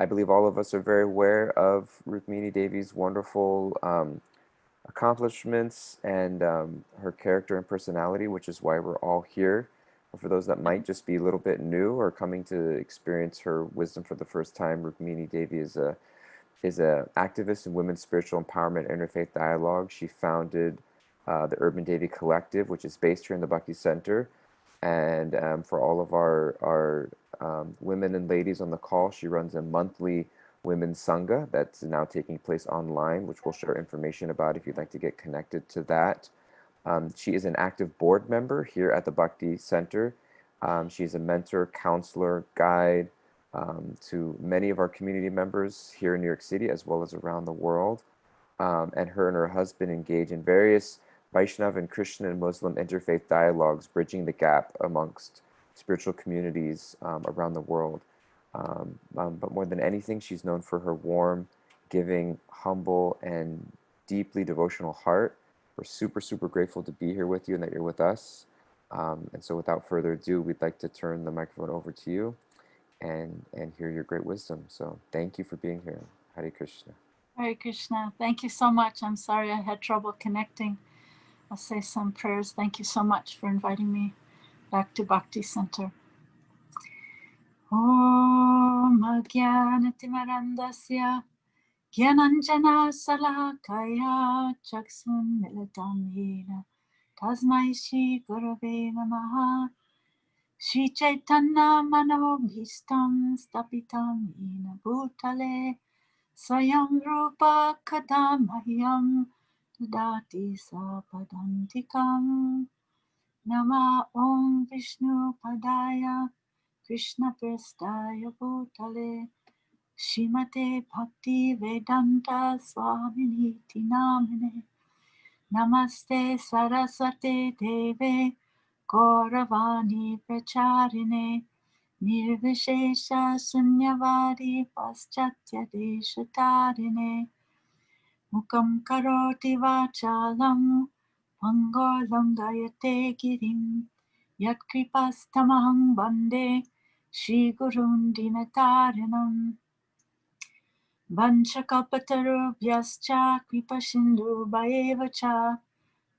I believe all of us are very aware of Rukmini Devi's wonderful accomplishments and her character and personality, which is why we're all here. For those that might just be a little bit new or coming to experience her wisdom for the first time, Rukmini Devi is a activist in women's spiritual empowerment interfaith dialogue. She founded the Urban Devi Collective, which is based here in the Bhakti Center. And for all of our women and ladies on the call, she runs a monthly women's Sanga that's now taking place online, which we'll share information about if you'd like to get connected to that. She is an active board member here at the Bhakti Center. She's a mentor, counselor, guide to many of our community members here in New York City as well as around the world. And her husband engage in various Vaishnav and Krishna and Muslim interfaith dialogues, bridging the gap amongst spiritual communities around the world. But more than anything, she's known for her warm, giving, humble, and deeply devotional heart. We're super, super grateful to be here with you and that you're with us. And so without further ado, we'd like to turn the microphone over to you and hear your great wisdom. So thank you for being here. Hare Krishna. Hare Krishna. Thank you so much. I'm sorry I had trouble connecting. I'll say some prayers. Thank you so much for inviting me back to Bhakti Center. Om Ajnanatimarandasya Gyananjana Salakaya Chaksun Militam Yena Tasmai Shri Gurave Namaha Shri Chaitanya Manobhistam Stapitam Yena Bhutale Swayam Rupa Kadamahyam Dati Sapadantikam Nama Om Vishnu Padaya Krishna Prestaya Bhutale Shrimate Bhakti Vedanta Swaminiti Namine Namaste Saraswate Deve Gauravani Pracharine Nirvishesha Sunyavadi Paschatya Deshatarine Mukam Karoti Vachalam Pangolam Gayate Girim Yat Kripastamaham Bande Shri Gurun Dinatarinam Vanchakalpatarubhyascha Kripasindhu Bhaevacha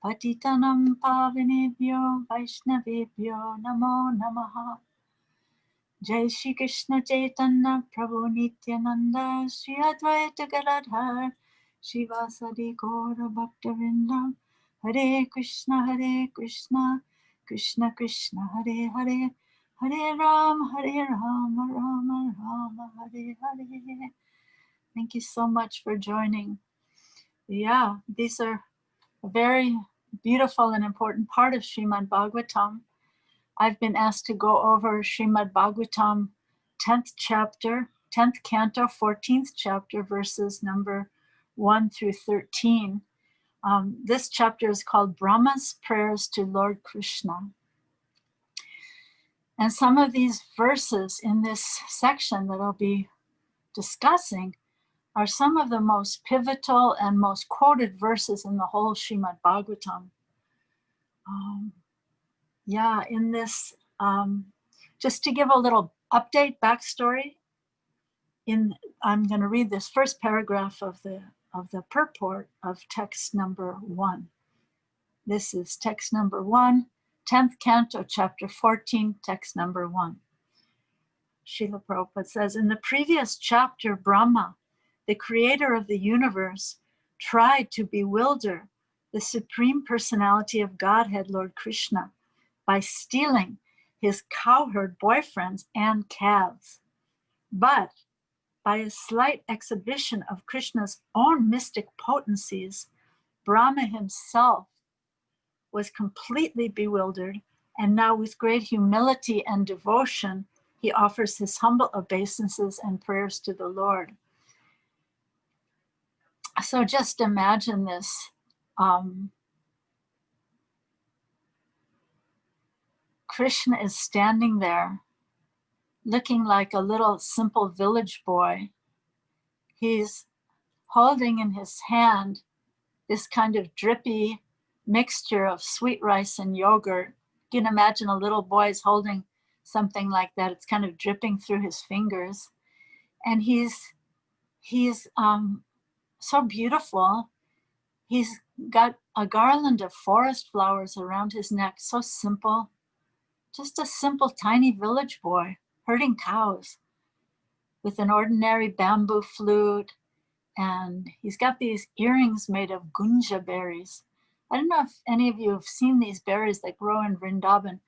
Patitanam Pavanebhyo Vaishnavebhyo Namo Namaha Jai Shri Krishna Chaitanya Prabhu Nityananda Shri Advaita Gadadhar Shivasadi Gaura Bhaktavinda Hare Krishna Krishna Krishna Hare Hare Hare Rama Rama Rama Hare Hare. Thank you so much for joining. Yeah, these are a very beautiful and important part of Srimad Bhagavatam. I've been asked to go over Srimad Bhagavatam 10th chapter, 10th canto, 14th chapter, verses number 1 through 13. This chapter is called Brahma's Prayers to Lord Krishna. And some of these verses in this section that I'll be discussing are some of the most pivotal and most quoted verses in the whole Srimad Bhagavatam. In this, just to give a little update, backstory, I'm going to read this first paragraph of the purport of text number 1. This is text number 1, 10th canto, chapter 14, text number 1. Srila Prabhupada says, in the previous chapter, Brahma, the creator of the universe, tried to bewilder the Supreme Personality of Godhead, Lord Krishna, by stealing his cowherd boyfriends and calves. But by a slight exhibition of Krishna's own mystic potencies, Brahma himself was completely bewildered, and now with great humility and devotion, he offers his humble obeisances and prayers to the Lord. So just imagine this. Krishna is standing there looking like a little simple village boy. He's holding in his hand this kind of drippy mixture of sweet rice and yogurt. You can imagine a little boy is holding something like that. It's kind of dripping through his fingers. And he's so beautiful. He's got a garland of forest flowers around his neck, so simple. Just a simple, tiny village boy herding cows with an ordinary bamboo flute. And he's got these earrings made of gunja berries. I don't know if any of you have seen these berries that grow in Vrindavan.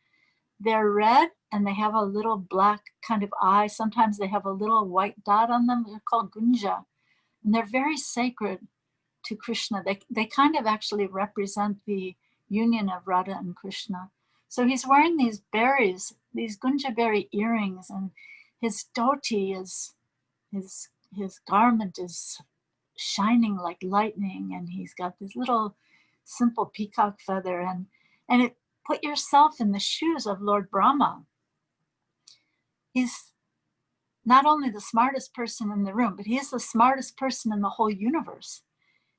They're red and they have a little black kind of eye. Sometimes they have a little white dot on them. They're called gunja. And they're very sacred to Krishna. They kind of actually represent the union of Radha and Krishna. So he's wearing these berries, these gunja berry earrings, and his dhoti is, his garment is shining like lightning, and he's got this little simple peacock feather, and it put yourself in the shoes of Lord Brahma. He's not only the smartest person in the room, but he's the smartest person in the whole universe.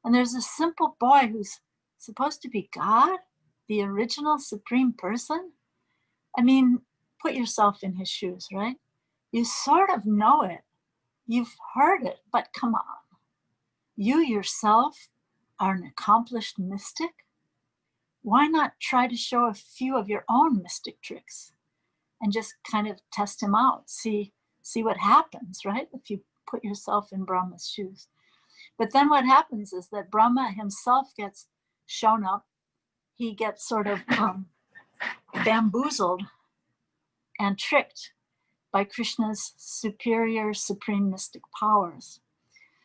And there's a simple boy who's supposed to be God, the original supreme person. I mean, put yourself in his shoes, right? You sort of know it. You've heard it, but come on. You yourself are an accomplished mystic. Why not try to show a few of your own mystic tricks and just kind of test him out, see what happens, right? If you put yourself in Brahma's shoes. But then what happens is that Brahma himself gets shown up. He gets sort of bamboozled and tricked by Krishna's superior supreme mystic powers.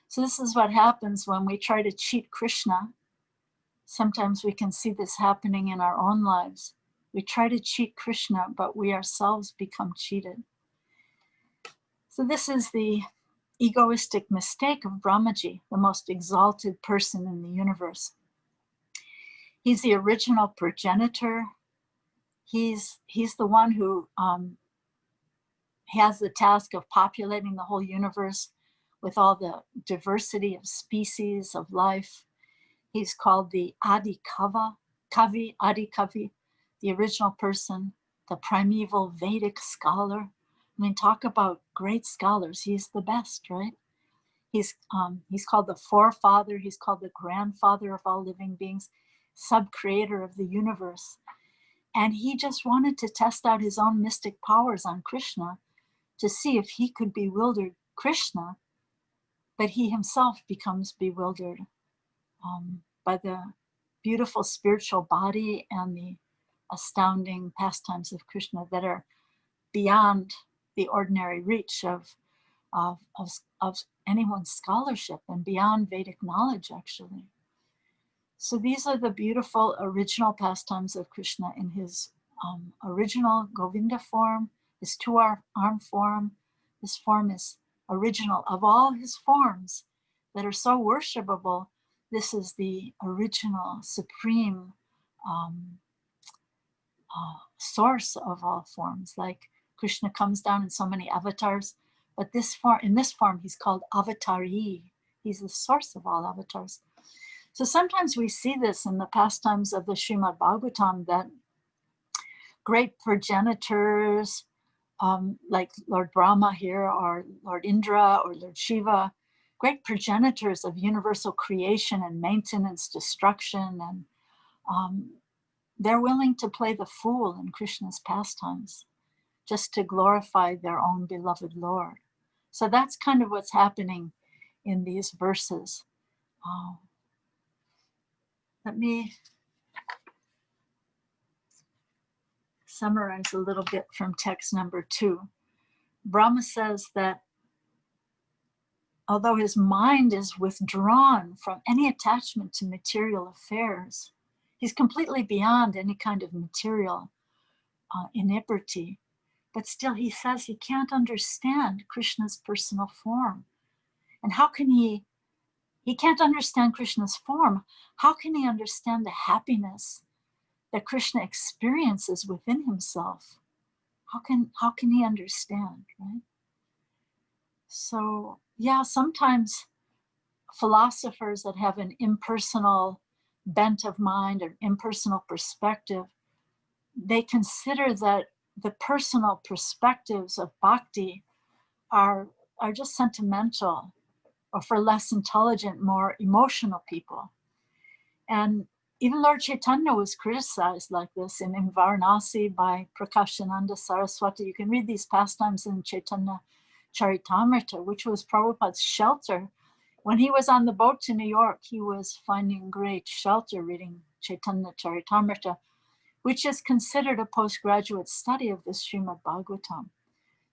So this is what happens when we try to cheat Krishna. Sometimes we can see this happening in our own lives. We try to cheat Krishna, but we ourselves become cheated. So this is the egoistic mistake of Brahmaji, the most exalted person in the universe. He's the original progenitor. He's the one who has the task of populating the whole universe with all the diversity of species of life. He's called the Adi Kavi, the original person, the primeval Vedic scholar. I mean, talk about great scholars. He's the best, right? He's called the forefather. He's called the grandfather of all living beings, sub-creator of the universe. And he just wanted to test out his own mystic powers on Krishna to see if he could bewilder Krishna, but he himself becomes bewildered by the beautiful spiritual body and the astounding pastimes of Krishna that are beyond the ordinary reach of anyone's scholarship and beyond Vedic knowledge, actually. So these are the beautiful original pastimes of Krishna in his original Govinda form, his two-arm form. This form is original of all his forms that are so worshipable. This is the original, supreme source of all forms. Like Krishna comes down in so many avatars, but in this form, he's called Avatari. He's the source of all avatars. So sometimes we see this in the pastimes of the Srimad Bhagavatam, that great progenitors, like Lord Brahma here, or Lord Indra, or Lord Shiva, great progenitors of universal creation and maintenance, destruction, and they're willing to play the fool in Krishna's pastimes just to glorify their own beloved Lord. So that's kind of what's happening in these verses. Let me summarize a little bit from text number 2. Brahma says that although his mind is withdrawn from any attachment to material affairs, he's completely beyond any kind of material inebriety, but still he says he can't understand Krishna's personal form. And how can he can't understand Krishna's form. How can he understand the happiness that Krishna experiences within himself? How can he understand, right? So yeah, sometimes philosophers that have an impersonal bent of mind or impersonal perspective, they consider that the personal perspectives of bhakti are are just sentimental, or for less intelligent, more emotional people. And even Lord Chaitanya was criticized like this in Varanasi by Prakashananda Saraswati. You can read these pastimes in Chaitanya Charitamrita, which was Prabhupada's shelter. When he was on the boat to New York, he was finding great shelter reading Chaitanya Charitamrita, which is considered a postgraduate study of the Srimad Bhagavatam.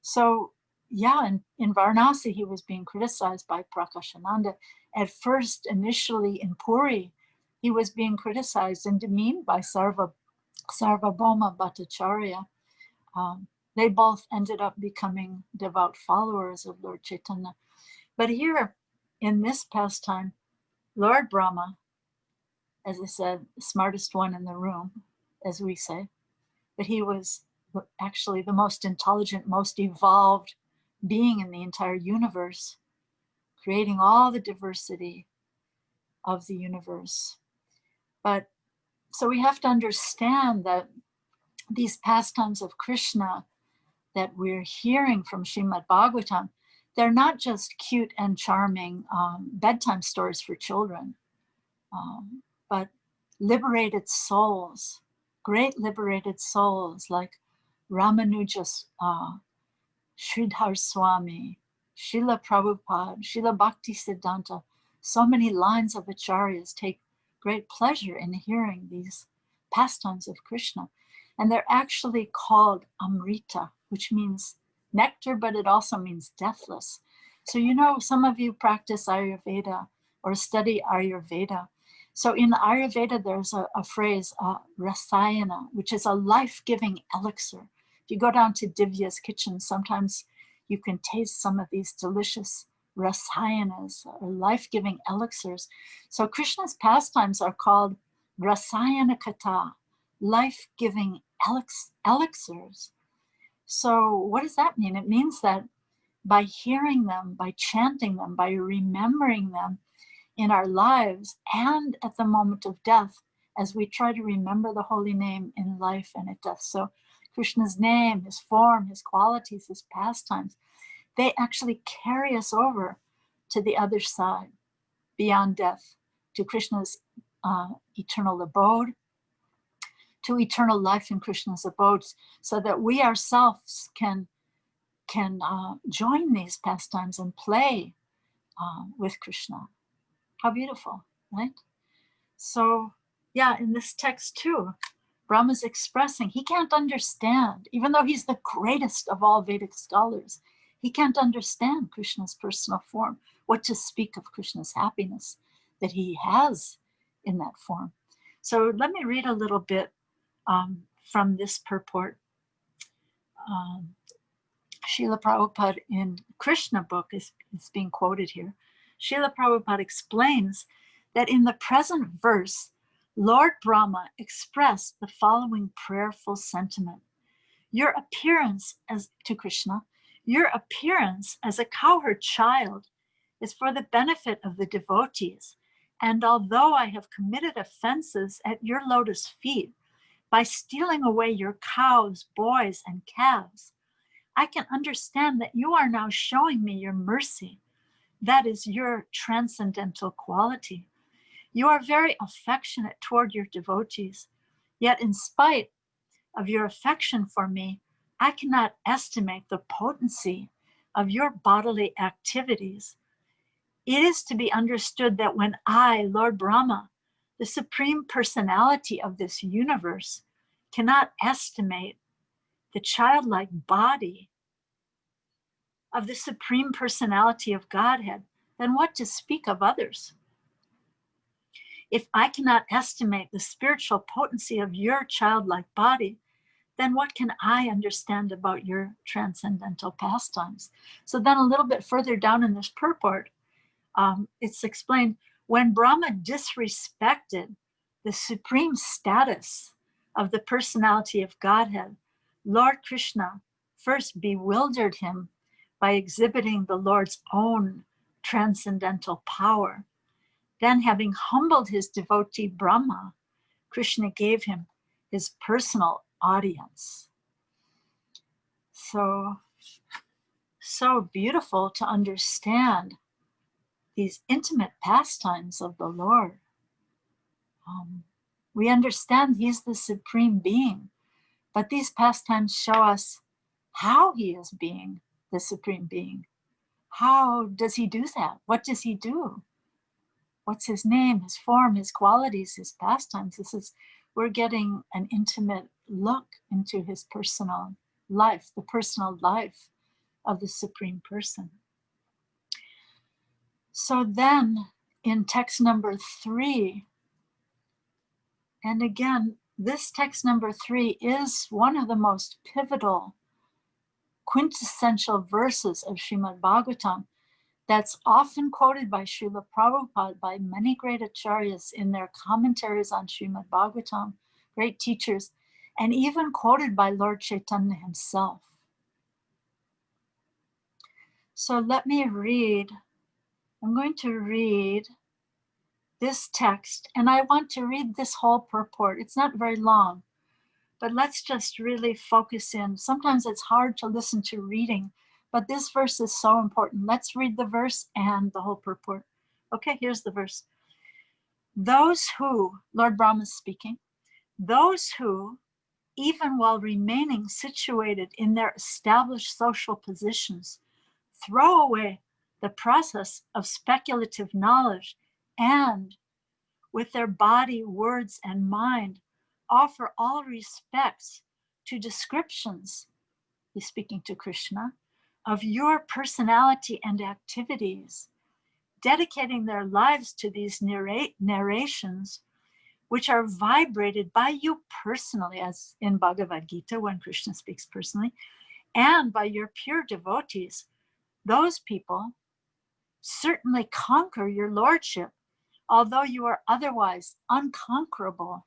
So yeah, in Varanasi, he was being criticized by Prakashananda. At first, initially in Puri, he was being criticized and demeaned by Sarvabhauma Bhattacharya. They both ended up becoming devout followers of Lord Chaitanya. But here, in this pastime, Lord Brahma, as I said, the smartest one in the room, as we say, but he was actually the most intelligent, most evolved being in the entire universe, creating all the diversity of the universe. But so we have to understand that these pastimes of Krishna that we're hearing from Srimad Bhagavatam, they're not just cute and charming bedtime stories for children, but liberated souls, great liberated souls like Ramanuja, Sridhar Swami, Srila Prabhupada, Srila Bhakti Siddhanta. So many lines of acharyas take great pleasure in hearing these pastimes of Krishna. And they're actually called Amrita, which means nectar, but it also means deathless. So, you know, some of you practice Ayurveda or study Ayurveda. So in Ayurveda, there's a phrase, rasayana, which is a life-giving elixir. If you go down to Divya's kitchen, sometimes you can taste some of these delicious rasayanas, or life-giving elixirs. So Krishna's pastimes are called rasayana kata, life-giving elixirs. So what does that mean? It means that by hearing them, by chanting them, by remembering them in our lives and at the moment of death, as we try to remember the holy name in life and at death. So Krishna's name, his form, his qualities, his pastimes, they actually carry us over to the other side, beyond death, to Krishna's eternal abode, to eternal life in Krishna's abode, so that we ourselves can join these pastimes and play with Krishna. How beautiful, right? So yeah, in this text too, Brahma's expressing he can't understand, even though he's the greatest of all Vedic scholars, he can't understand Krishna's personal form, what to speak of Krishna's happiness that he has in that form. So let me read a little bit from this purport. Srila Prabhupada in Krishna book is being quoted here. Srila Prabhupada explains that in the present verse, Lord Brahma expressed the following prayerful sentiment. Your appearance to Krishna, your appearance as a cowherd child is for the benefit of the devotees. And although I have committed offenses at your lotus feet by stealing away your cows, boys, and calves, I can understand that you are now showing me your mercy. That is your transcendental quality. You are very affectionate toward your devotees, yet in spite of your affection for me, I cannot estimate the potency of your bodily activities. It is to be understood that when I, Lord Brahma, the supreme personality of this universe, cannot estimate the childlike body of the supreme personality of Godhead, then what to speak of others? If I cannot estimate the spiritual potency of your childlike body, then what can I understand about your transcendental pastimes? So then a little bit further down in this purport, it's explained, when Brahma disrespected the supreme status of the personality of Godhead, Lord Krishna first bewildered him by exhibiting the Lord's own transcendental power. Then, having humbled his devotee Brahma, Krishna gave him his personal audience. So so beautiful to understand these intimate pastimes of the Lord. We understand He's the Supreme Being, but these pastimes show us how He is being the Supreme Being. How does He do that? What does He do? What's His name, His form, His qualities, His pastimes? We're getting an intimate look into His personal life, the personal life of the Supreme Person. So then in text number 3, and again, this text number 3 is one of the most pivotal, quintessential verses of Srimad Bhagavatam that's often quoted by Srila Prabhupada, by many great acharyas in their commentaries on Srimad Bhagavatam, great teachers, and even quoted by Lord Chaitanya himself. So let me read. I'm going to read this text, and I want to read this whole purport. It's not very long, but let's just really focus in. Sometimes it's hard to listen to reading, but this verse is so important. Let's read the verse and the whole purport. Okay, here's the verse. Those who, Lord Brahma is speaking, those who, even while remaining situated in their established social positions, throw away the process of speculative knowledge and, with their body, words, and mind, offer all respects to descriptions, he's speaking to Krishna, of your personality and activities, dedicating their lives to these narrations, which are vibrated by you personally, as in Bhagavad Gita, when Krishna speaks personally, and by your pure devotees. Those people certainly conquer your lordship, although you are otherwise unconquerable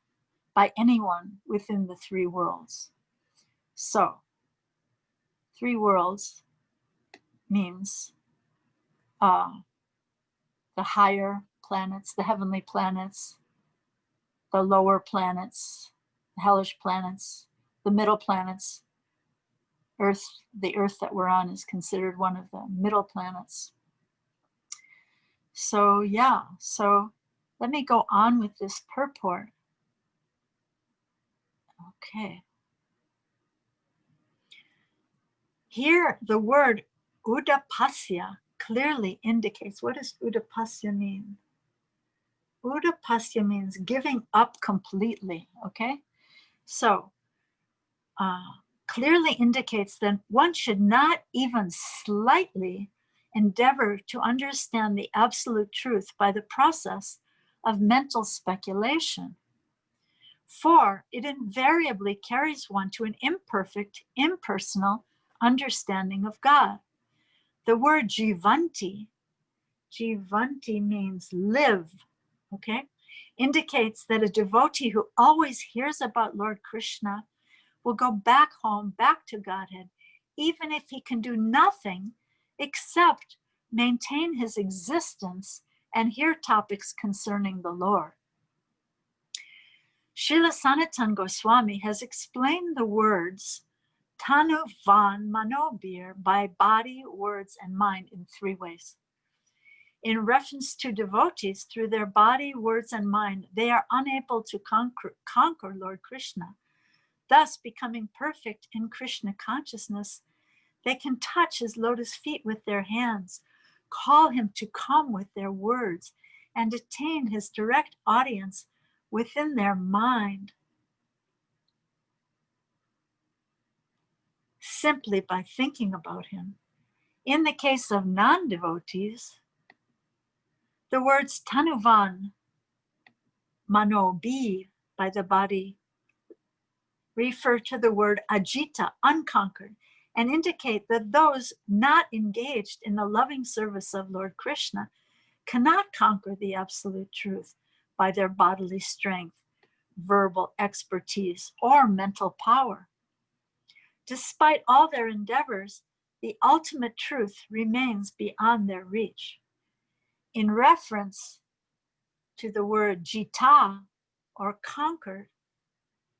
by anyone within the 3 worlds. So, 3 worlds means the higher planets, the heavenly planets, the lower planets, the hellish planets, the middle planets. Earth, the Earth that we're on, is considered one of the middle planets. So yeah, so let me go on with this purport. Okay. Here, the word Udopassia clearly indicates, what does Udopassia mean? Udopassia means giving up completely, okay? So, clearly indicates that one should not even slightly endeavor to understand the absolute truth by the process of mental speculation, for it invariably carries one to an imperfect, impersonal understanding of God. The word jivanti means live, okay, indicates that a devotee who always hears about Lord Krishna will go back home, back to Godhead, even if he can do nothing except maintain his existence and hear topics concerning the Lord. Srila Sanatana Goswami has explained the words Tanu Van Manobir by body, words, and mind in 3 ways. In reference to devotees, through their body, words, and mind, they are unable to conquer Lord Krishna. Thus, becoming perfect in Krishna consciousness, they can touch his lotus feet with their hands, call him to come with their words, and attain his direct audience within their mind, simply by thinking about him. In the case of non-devotees, the words Tanuvan Manobi by the body refer to the word Ajita, unconquered, and indicate that those not engaged in the loving service of Lord Krishna cannot conquer the absolute truth by their bodily strength, verbal expertise, or mental power. Despite all their endeavors, the ultimate truth remains beyond their reach. In reference to the word jita, or conquered,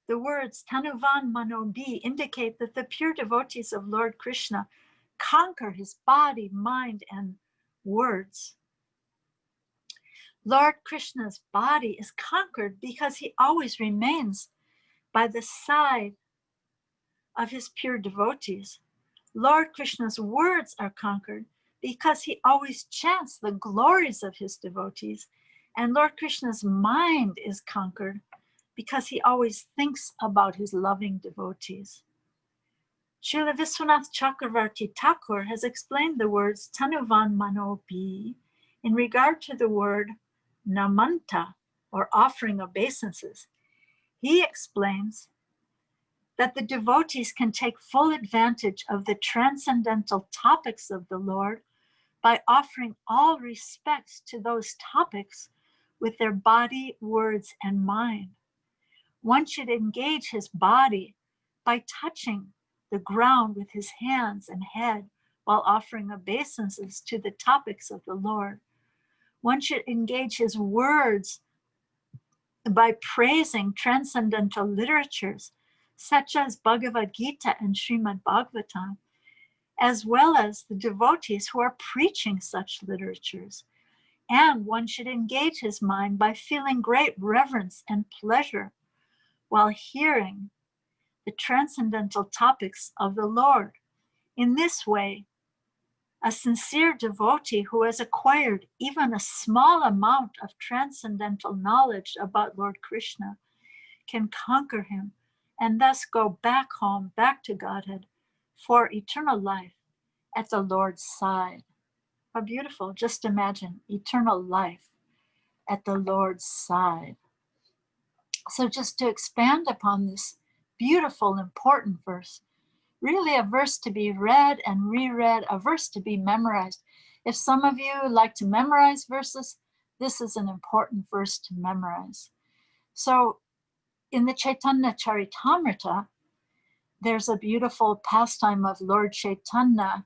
the words Tanuvan Manobi indicate that the pure devotees of Lord Krishna conquer his body, mind, and words. Lord Krishna's body is conquered because he always remains by the side of his pure devotees. Lord Krishna's words are conquered because he always chants the glories of his devotees. And Lord Krishna's mind is conquered because he always thinks about his loving devotees. Srila Vishwanath Chakravarti Thakur has explained the words Tanuvan Manobi in regard to the word namanta, or offering obeisances. He explains that the devotees can take full advantage of the transcendental topics of the Lord by offering all respects to those topics with their body, words, and mind. One should engage his body by touching the ground with his hands and head while offering obeisances to the topics of the Lord. One should engage his words by praising transcendental literatures such as Bhagavad Gita and Srimad Bhagavatam, as well as the devotees who are preaching such literatures. And one should engage his mind by feeling great reverence and pleasure while hearing the transcendental topics of the Lord. In this way, a sincere devotee who has acquired even a small amount of transcendental knowledge about Lord Krishna can conquer him and thus go back home, back to Godhead for eternal life at the Lord's side. How beautiful. Just imagine eternal life at the Lord's side. So just to expand upon this beautiful, important verse, really a verse to be read and reread, a verse to be memorized. If some of you like to memorize verses, this is an important verse to memorize. So in the Chaitanya Charitamrita, there's a beautiful pastime of Lord Chaitanya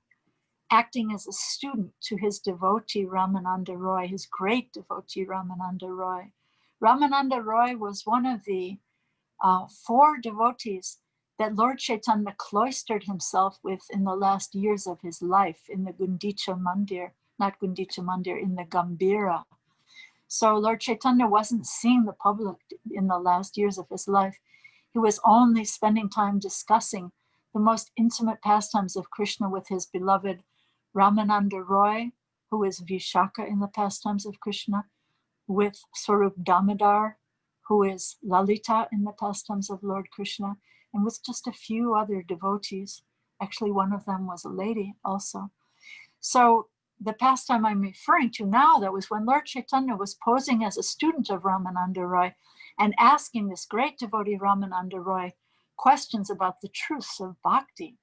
acting as a student to his devotee Ramananda Roy, his great devotee Ramananda Roy. Ramananda Roy was one of the 4 devotees that Lord Chaitanya cloistered himself with in the last years of his life in the Gundicha Mandir, not Gundicha Mandir, in the Gambhira. So Lord Chaitanya wasn't seeing the public in the last years of his life. He was only spending time discussing the most intimate pastimes of Krishna with his beloved Ramananda Roy, who is Vishaka in the pastimes of Krishna, with Swarup Damodar, who is Lalita in the pastimes of Lord Krishna, and with just a few other devotees. Actually, one of them was a lady also. So the pastime I'm referring to now, that was when Lord Chaitanya was posing as a student of Ramananda Roy and asking this great devotee Ramananda Roy questions about the truths of bhakti.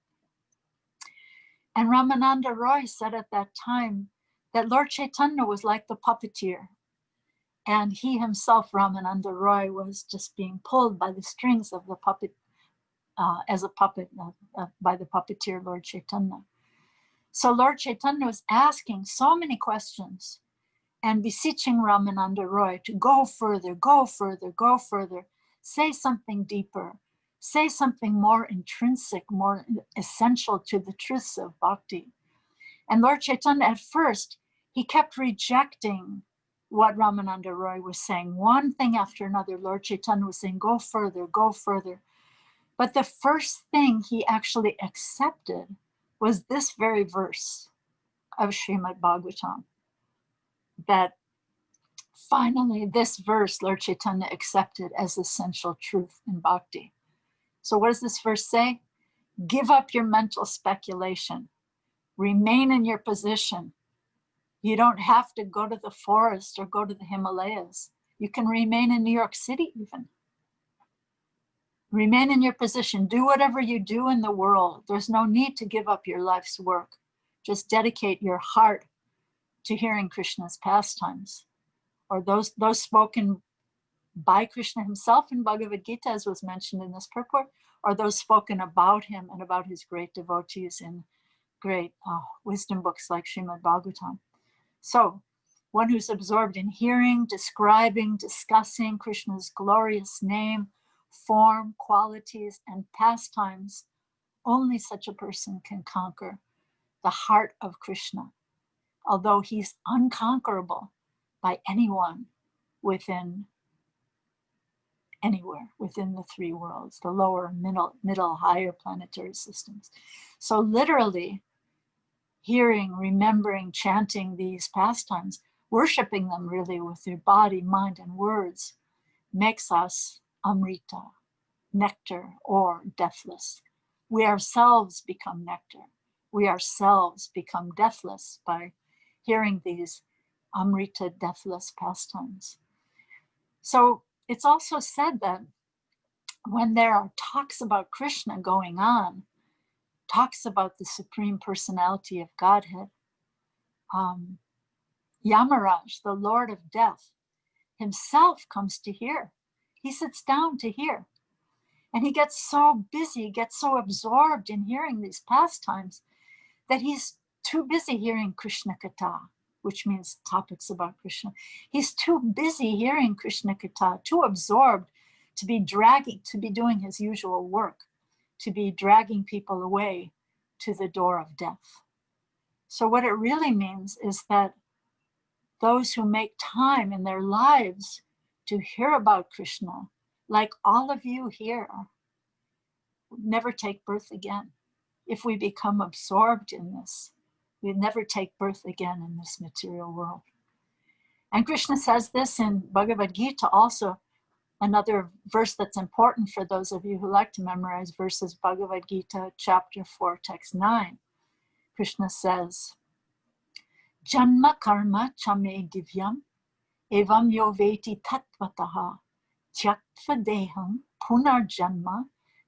And Ramananda Roy said at that time that Lord Chaitanya was like the puppeteer. And he himself, Ramananda Roy, was just being pulled by the strings of the puppet, as a puppet by the puppeteer, Lord Chaitanya. So Lord Chaitanya was asking so many questions and beseeching Ramananda Roy to go further, go further, go further, say something deeper, say something more intrinsic, more essential to the truths of bhakti. And Lord Chaitanya, at first, he kept rejecting what Ramananda Roy was saying. One thing after another, Lord Chaitanya was saying, go further, go further. But the first thing he actually accepted was this very verse of Srimad Bhagavatam, that finally this verse Lord Chaitanya accepted as essential truth in bhakti. So what does this verse say? Give up your mental speculation. Remain in your position. You don't have to go to the forest or go to the Himalayas. You can remain in New York City even. Remain in your position. Do whatever you do in the world. There's no need to give up your life's work. Just dedicate your heart to hearing Krishna's pastimes, or those spoken by Krishna himself in Bhagavad Gita, as was mentioned in this purport, or those spoken about him and about his great devotees in great wisdom books like Srimad Bhagavatam. So, one who's absorbed in hearing, describing, discussing Krishna's glorious name, form, qualities, and pastimes, only such a person can conquer the heart of Krishna, although he's unconquerable by anyone within anywhere within the three worlds, the lower, middle, higher planetary systems. So literally hearing, remembering, chanting these pastimes, worshiping them really with your body, mind, and words makes us Amrita, nectar, or deathless. We ourselves become nectar. We ourselves become deathless by hearing these Amrita, deathless pastimes. So it's also said that when there are talks about Krishna going on, talks about the Supreme Personality of Godhead, Yamaraj, the Lord of Death, himself comes to hear. He sits down to hear. And he gets so busy, gets so absorbed in hearing these pastimes that he's too busy hearing Krishna Katha, which means topics about Krishna. He's too busy hearing Krishna Katha, too absorbed to be doing his usual work, to be dragging people away to the door of death. So what it really means is that those who make time in their lives to hear about Krishna, like all of you here, never take birth again. If we become absorbed in this, we never take birth again in this material world. And Krishna says this in Bhagavad Gita also, another verse that's important for those of you who like to memorize verses, Bhagavad Gita, chapter 4, text 9. Krishna says, Janma karma chame divyam, evam yo veti tatvataha, tyaktva deham punar janma,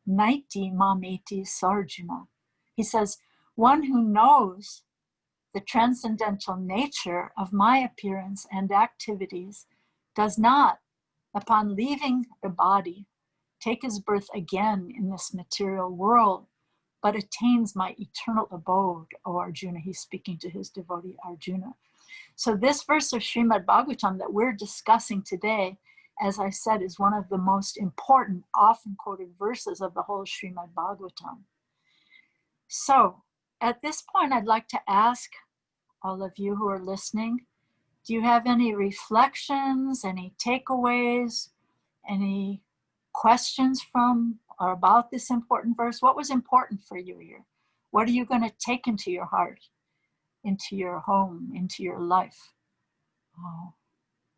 naiti mameti sarjuna. He says, one who knows the transcendental nature of my appearance and activities does not, upon leaving the body, take his birth again in this material world, but attains my eternal abode, O Arjuna. He's speaking to his devotee Arjuna. So this verse of Srimad Bhagavatam that we're discussing today, as I said, is one of the most important, often quoted verses of the whole Srimad Bhagavatam. So at this point, I'd like to ask all of you who are listening, do you have any reflections, any takeaways, any questions from or about this important verse? What was important for you here? What are you going to take into your heart, into your home, into your life?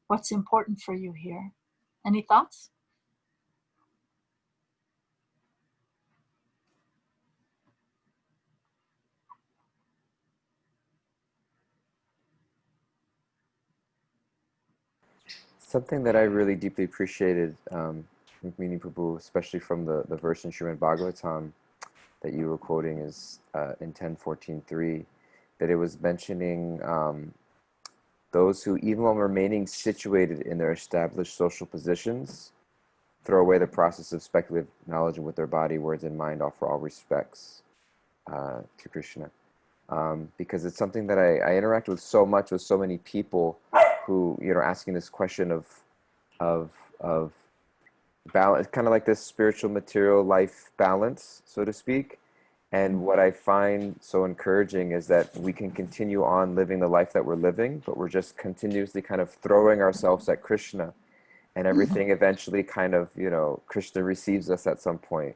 What's important for you here? Any thoughts? Something that I really deeply appreciated, Rukmini Prabhu, especially from the verse in Srimad Bhagavatam that you were quoting, is in 10.14.3, that it was mentioning those who, even while remaining situated in their established social positions, throw away the process of speculative knowledge and with their body, words, and mind offer all respects to Krishna. Because it's something that I interact with so much with so many people who, asking this question of balance, kind of like this spiritual material life balance, so to speak. And what I find so encouraging is that we can continue on living the life that we're living, but we're just continuously kind of throwing ourselves at Krishna, and everything eventually kind of, Krishna receives us at some point.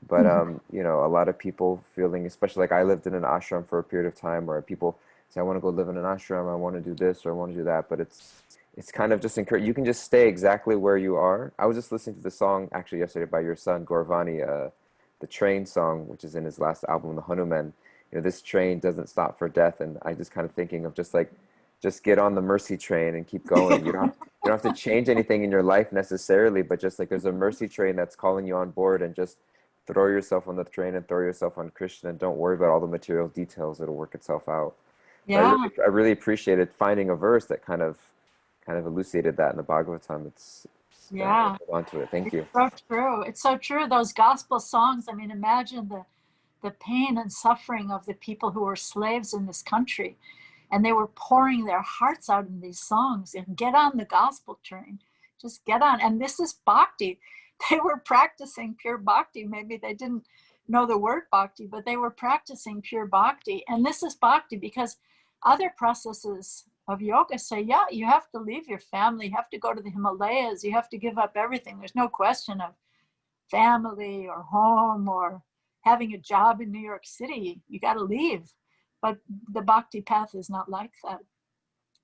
But, a lot of people feeling, especially like I lived in an ashram for a period of time where people say, I want to go live in an ashram, I want to do this, or I want to do that. But it's kind of just encouraging. You can just stay exactly where you are. I was just listening to the song actually yesterday by your son, Gauravani, the train song, which is in his last album, The Hanuman. This train doesn't stop for death. And I just kind of thinking of just get on the mercy train and keep going. You don't have to change anything in your life necessarily, but just like there's a mercy train that's calling you on board, and just throw yourself on the train and throw yourself on Krishna, and don't worry about all the material details. It'll work itself out. Yeah. I really appreciated finding a verse that kind of elucidated that in the Bhagavatam. Yeah. Hold on to it. Thank you. It's so true. It's so true. Those gospel songs, I mean, imagine the pain and suffering of the people who were slaves in this country, and they were pouring their hearts out in these songs. And get on the gospel train, just get on. And this is bhakti. They were practicing pure bhakti. Maybe they didn't know the word bhakti, but they were practicing pure bhakti. And this is bhakti because other processes of yoga say, yeah, you have to leave your family, you have to go to the Himalayas, you have to give up everything. There's no question of family or home or having a job in New York City. You got to leave. But the bhakti path is not like that.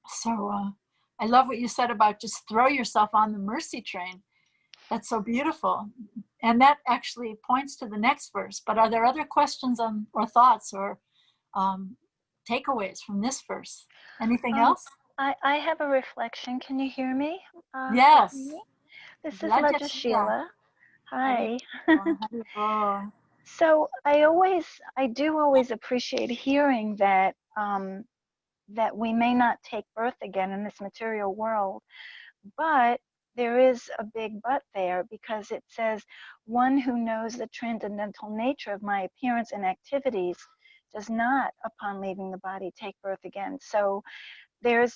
So I love what you said about just throw yourself on the mercy train. That's so beautiful. And that actually points to the next verse. But are there other questions or thoughts or takeaways from this verse? Anything else? I have a reflection. Can you hear me? Yes. Rukmini? This is Raja Sheila. Hi. Haribol. So I do always appreciate hearing that that we may not take birth again in this material world, but there is a big but there, because it says, one who knows the transcendental nature of my appearance and activities does not, upon leaving the body, take birth again. So there's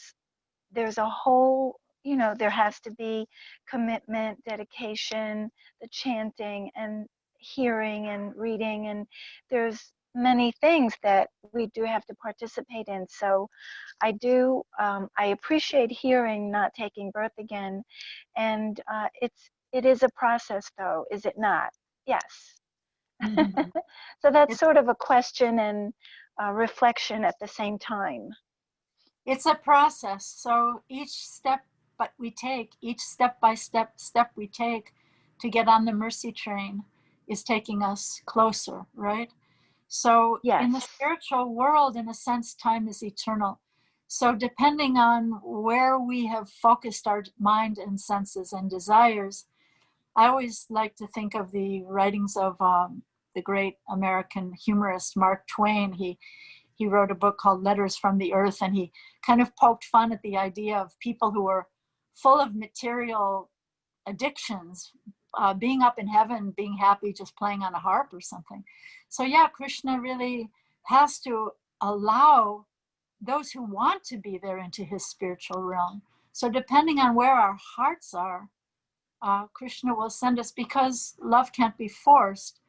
a whole, there has to be commitment, dedication, the chanting and hearing and reading, and there's many things that we do have to participate in. So I appreciate hearing not taking birth again, and it is a process, though, is it not? Yes. Mhm. So that's sort of a question and reflection at the same time. It's a process. So each step each step by step we take to get on the mercy train is taking us closer, right? So in the Yes. spiritual world, in a sense, time is eternal. So depending on where we have focused our mind and senses and desires, I always like to think of the writings of the great American humorist Mark Twain. He wrote a book called Letters from the Earth, and he kind of poked fun at the idea of people who were full of material addictions, being up in heaven, being happy, just playing on a harp or something. So yeah, Krishna really has to allow those who want to be there into his spiritual realm. So depending on where our hearts are, Krishna will send us, because love can't be forced,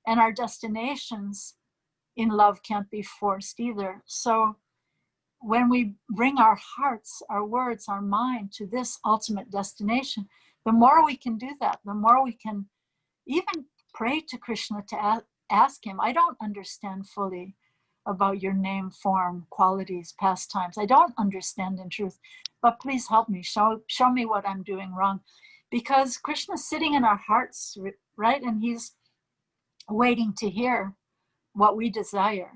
and our destinations in love can't be forced either. So when we bring our hearts, our words, our mind to this ultimate destination, the more we can do that, the more we can even pray to Krishna to ask him, I don't understand fully about your name, form, qualities, pastimes. I don't understand in truth, but please help me, show me what I'm doing wrong. Because Krishna's sitting in our hearts, right? And he's waiting to hear what we desire.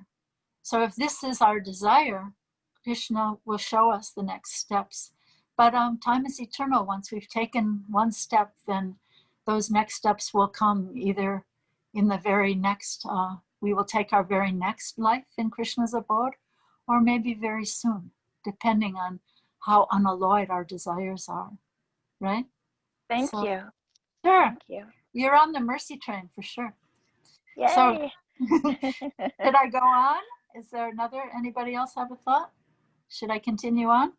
So if this is our desire, Krishna will show us the next steps. But time is eternal. Once we've taken one step, then those next steps will come either in the very next, we will take our very next life in Krishna's abode, or maybe very soon, depending on how unalloyed our desires are, right? Thank So, you. sure, Thank you. you're on the mercy train for sure. So, Yay. should I go on? Is there anybody else have a thought? Should I continue on?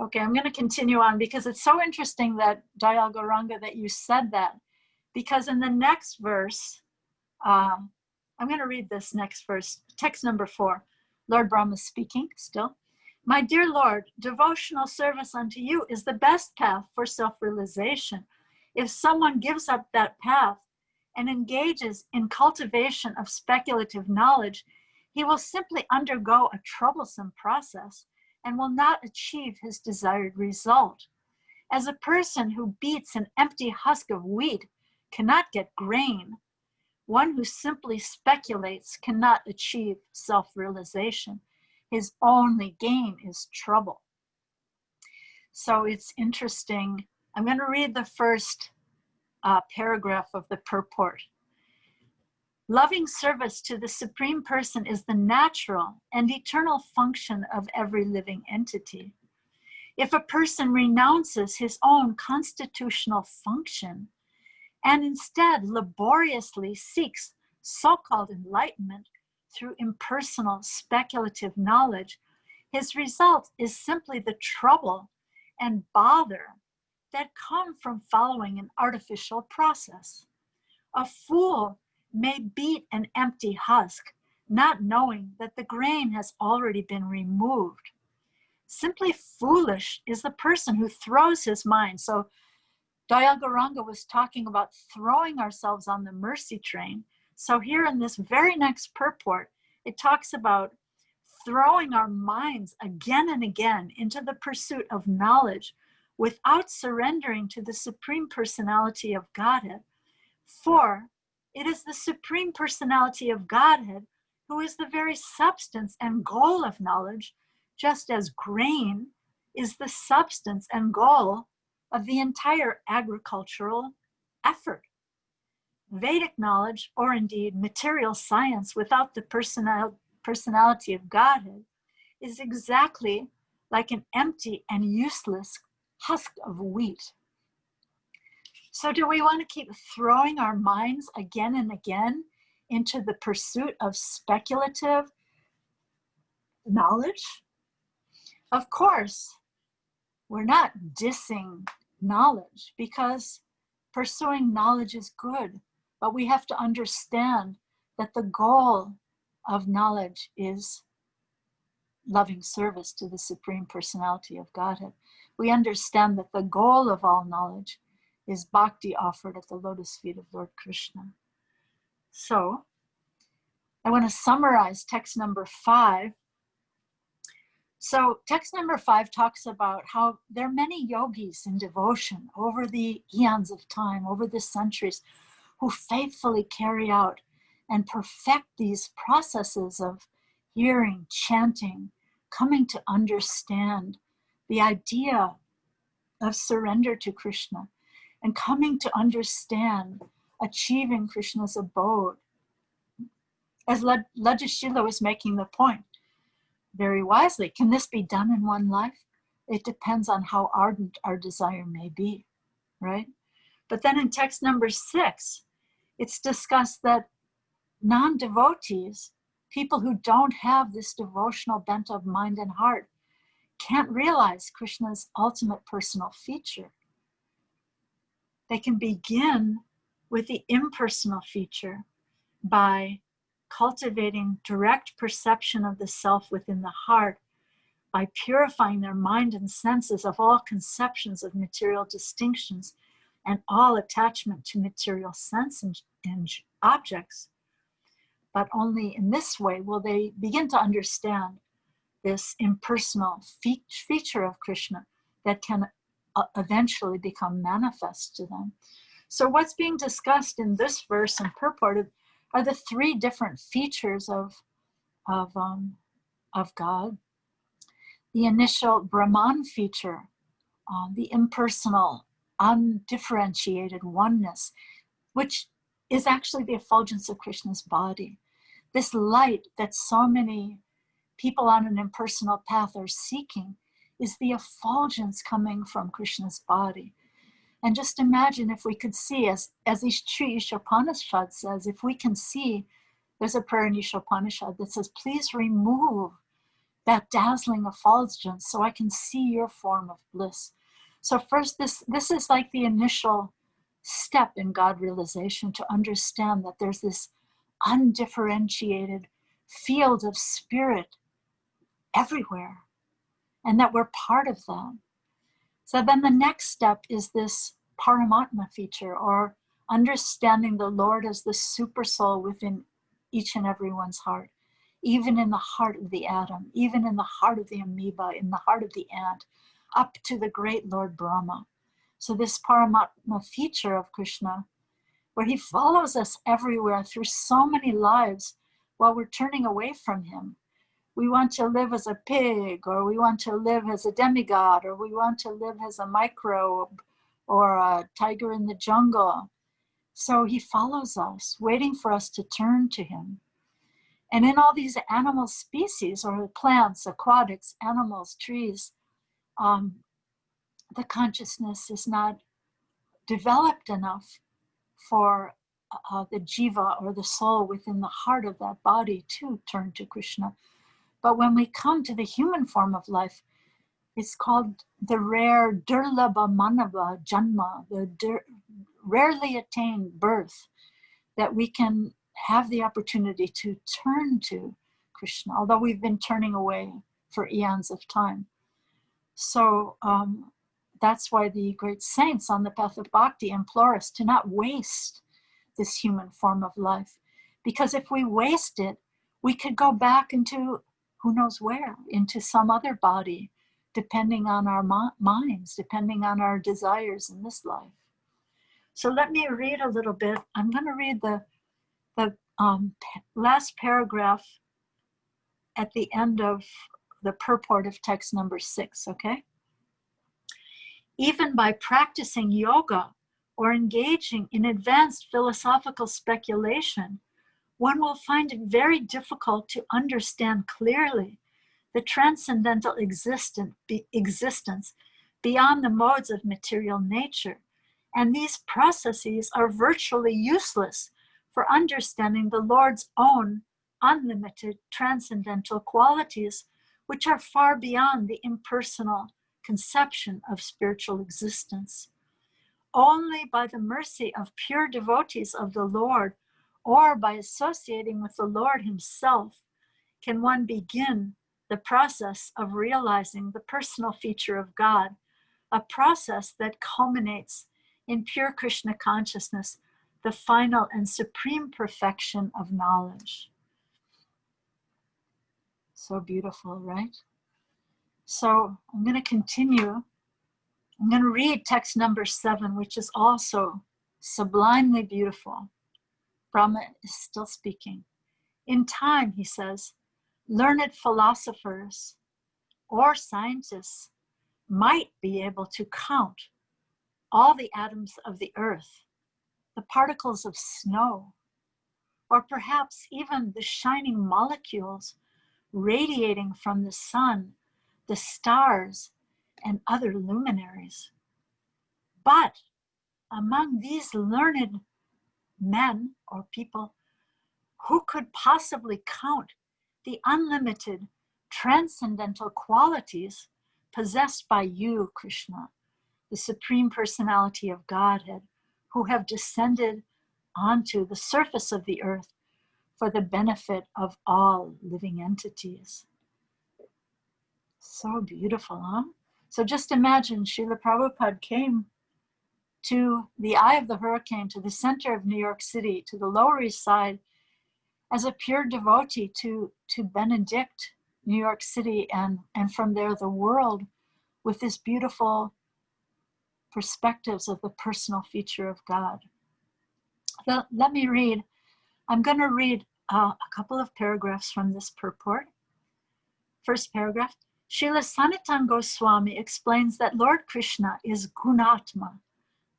Okay, I'm going to continue on because it's so interesting that, Dayal Gauranga, that you said that. Because in the next verse, I'm going to read this next verse, text number 4. Lord Brahma speaking still. My dear Lord, devotional service unto you is the best path for self-realization. If someone gives up that path and engages in cultivation of speculative knowledge, he will simply undergo a troublesome process and will not achieve his desired result. As a person who beats an empty husk of wheat cannot get grain, one who simply speculates cannot achieve self-realization. His only gain is trouble. So it's interesting. I'm going to read the first paragraph of the purport. Loving service to the Supreme Person is the natural and eternal function of every living entity. If a person renounces his own constitutional function and instead laboriously seeks so-called enlightenment through impersonal speculative knowledge, his result is simply the trouble and bother that come from following an artificial process. A fool may beat an empty husk, not knowing that the grain has already been removed. Simply foolish is the person who throws his mind. So Dayal Gauranga was talking about throwing ourselves on the mercy train. So here in this very next purport, it talks about throwing our minds again and again into the pursuit of knowledge without surrendering to the Supreme Personality of Godhead. For it is the Supreme Personality of Godhead who is the very substance and goal of knowledge, just as grain is the substance and goal of the entire agricultural effort. Vedic knowledge, or indeed material science without the personality of Godhead, is exactly like an empty and useless husk of wheat. So do we want to keep throwing our minds again and again into the pursuit of speculative knowledge? Of course, we're not dissing knowledge, because pursuing knowledge is good, but we have to understand that the goal of knowledge is loving service to the Supreme Personality of Godhead. We understand that the goal of all knowledge is bhakti offered at the lotus feet of Lord Krishna. So I want to summarize text number 5. So text number 5 talks about how there are many yogis in devotion over the eons of time, over the centuries, who faithfully carry out and perfect these processes of hearing, chanting, coming to understand the idea of surrender to Krishna, and coming to understand achieving Krishna's abode. As Lajashila was making the point very wisely, can this be done in one life? It depends on how ardent our desire may be, right? But then in text number 6, it's discussed that non-devotees, people who don't have this devotional bent of mind and heart, can't realize Krishna's ultimate personal feature. They can begin with the impersonal feature by cultivating direct perception of the self within the heart, by purifying their mind and senses of all conceptions of material distinctions and all attachment to material sense and objects. But only in this way will they begin to understand this impersonal feature of Krishna that can eventually become manifest to them. So what's being discussed in this verse and purported are the 3 different features of God. The initial Brahman feature, the impersonal, undifferentiated oneness, which is actually the effulgence of Krishna's body. This light that so many people on an impersonal path are seeking is the effulgence coming from Krishna's body. And just imagine if we could see, as Isha Upanishad says, if we can see, there's a prayer in Isha Upanishad that says, please remove that dazzling effulgence so I can see your form of bliss. So first, this is like the initial step in God realization, to understand that there's this undifferentiated field of spirit everywhere, and that we're part of that. So then the next step is this Paramatma feature, or understanding the Lord as the super soul within each and everyone's heart, even in the heart of the atom, even in the heart of the amoeba, in the heart of the ant, up to the great Lord Brahma. So this Paramatma feature of Krishna, where he follows us everywhere through so many lives while we're turning away from him. We want to live as a pig, or we want to live as a demigod, or we want to live as a microbe or a tiger in the jungle. So he follows us, waiting for us to turn to him. And in all these animal species, or plants, aquatics, animals, trees, the consciousness is not developed enough for the jiva, or the soul within the heart of that body, to turn to Krishna. But when we come to the human form of life, it's called the rare durlabha manava janma, the rarely attained birth, that we can have the opportunity to turn to Krishna, although we've been turning away for eons of time. So that's why the great saints on the path of Bhakti implore us to not waste this human form of life. Because if we waste it, we could go back into who knows where, into some other body, depending on our minds, depending on our desires in this life. So let me read a little bit. I'm going to read the last paragraph at the end of the purport of text number 6, okay? Even by practicing yoga or engaging in advanced philosophical speculation, one will find it very difficult to understand clearly the transcendental existence beyond the modes of material nature. And these processes are virtually useless for understanding the Lord's own unlimited transcendental qualities, which are far beyond the impersonal conception of spiritual existence. Only by the mercy of pure devotees of the Lord, or by associating with the Lord himself, can one begin the process of realizing the personal feature of God, a process that culminates in pure Krishna consciousness, the final and supreme perfection of knowledge. So beautiful, right? So I'm going to continue. I'm going to read text number 7, which is also sublimely beautiful. Brahma is still speaking. In time, he says, learned philosophers or scientists might be able to count all the atoms of the earth, the particles of snow, or perhaps even the shining molecules radiating from the sun, the stars, and other luminaries. But among these learned men or people, who could possibly count the unlimited transcendental qualities possessed by you, Krishna, the Supreme Personality of Godhead, who have descended onto the surface of the earth for the benefit of all living entities? So beautiful, huh? So just imagine Srila Prabhupada came to the eye of the hurricane, to the center of New York City, to the Lower East Side, as a pure devotee to benedict New York City and from there the world with this beautiful perspectives of the personal feature of God. Let me read. I'm going to read a couple of paragraphs from this purport. First paragraph. Srila Sanatana Goswami explains that Lord Krishna is Gunatma,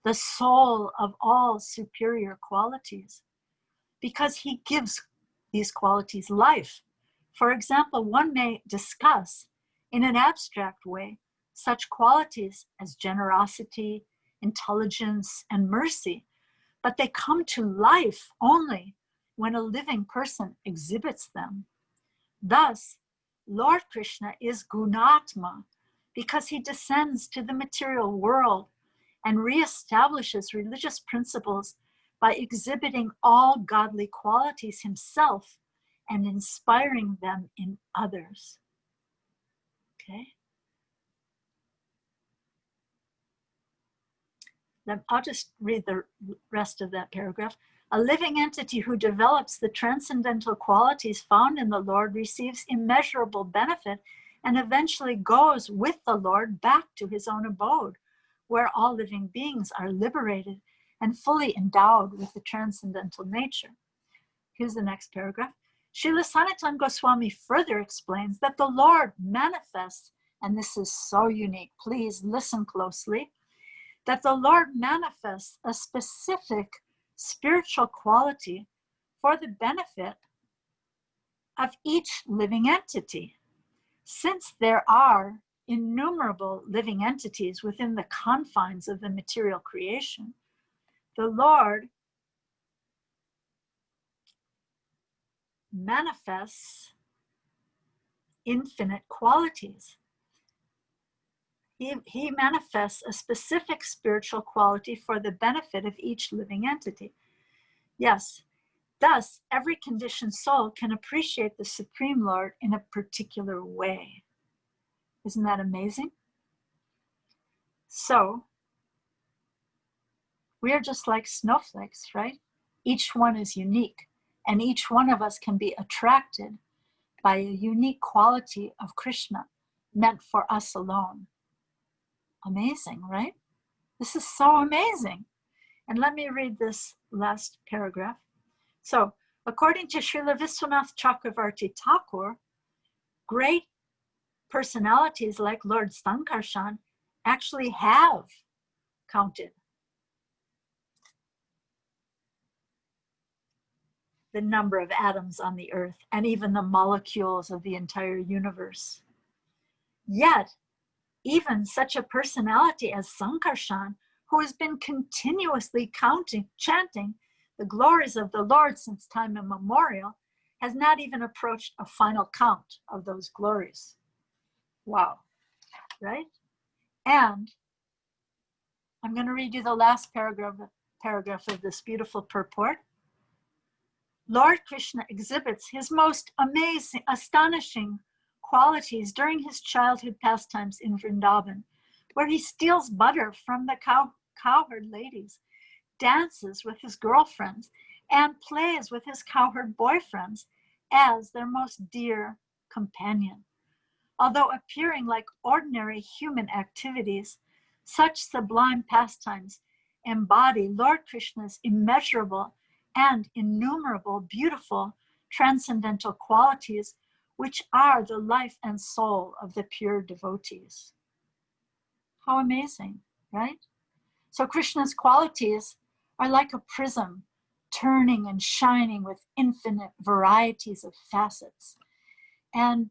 the soul of all superior qualities, because he gives these qualities life. For example, one may discuss in an abstract way such qualities as generosity, intelligence, and mercy, but they come to life only when a living person exhibits them. Thus, Lord Krishna is Gunatma because he descends to the material world and reestablishes religious principles by exhibiting all godly qualities himself and inspiring them in others. Okay? Then I'll just read the rest of that paragraph. A living entity who develops the transcendental qualities found in the Lord receives immeasurable benefit and eventually goes with the Lord back to his own abode, where all living beings are liberated and fully endowed with the transcendental nature. Here's the next paragraph. Srila Sanatana Goswami further explains that the Lord manifests, and this is so unique, please listen closely, that the Lord manifests a specific spiritual quality for the benefit of each living entity. Since there are innumerable living entities within the confines of the material creation, the Lord manifests infinite qualities. He manifests a specific spiritual quality for the benefit of each living entity. Yes, Thus, every conditioned soul can appreciate the Supreme Lord in a particular way. Isn't that amazing? So, we are just like snowflakes, right? Each one is unique, and each one of us can be attracted by a unique quality of Krishna meant for us alone. Amazing, right? This is so amazing. And let me read this last paragraph. So, according to Srila Vishwanath Chakravarti Thakur, great personalities like Lord Sankarshan actually have counted the number of atoms on the earth and even the molecules of the entire universe. Yet, even such a personality as Sankarshan, who has been continuously chanting the glories of the Lord since time immemorial, has not even approached a final count of those glories. Wow, right? And I'm going to read you the last paragraph of this beautiful purport. Lord Krishna exhibits his most amazing, astonishing qualities during his childhood pastimes in Vrindavan, where he steals butter from the cowherd ladies, dances with his girlfriends, and plays with his cowherd boyfriends as their most dear companion. Although appearing like ordinary human activities, such sublime pastimes embody Lord Krishna's immeasurable and innumerable beautiful transcendental qualities, which are the life and soul of the pure devotees. How amazing, right? So Krishna's qualities are like a prism, turning and shining with infinite varieties of facets. And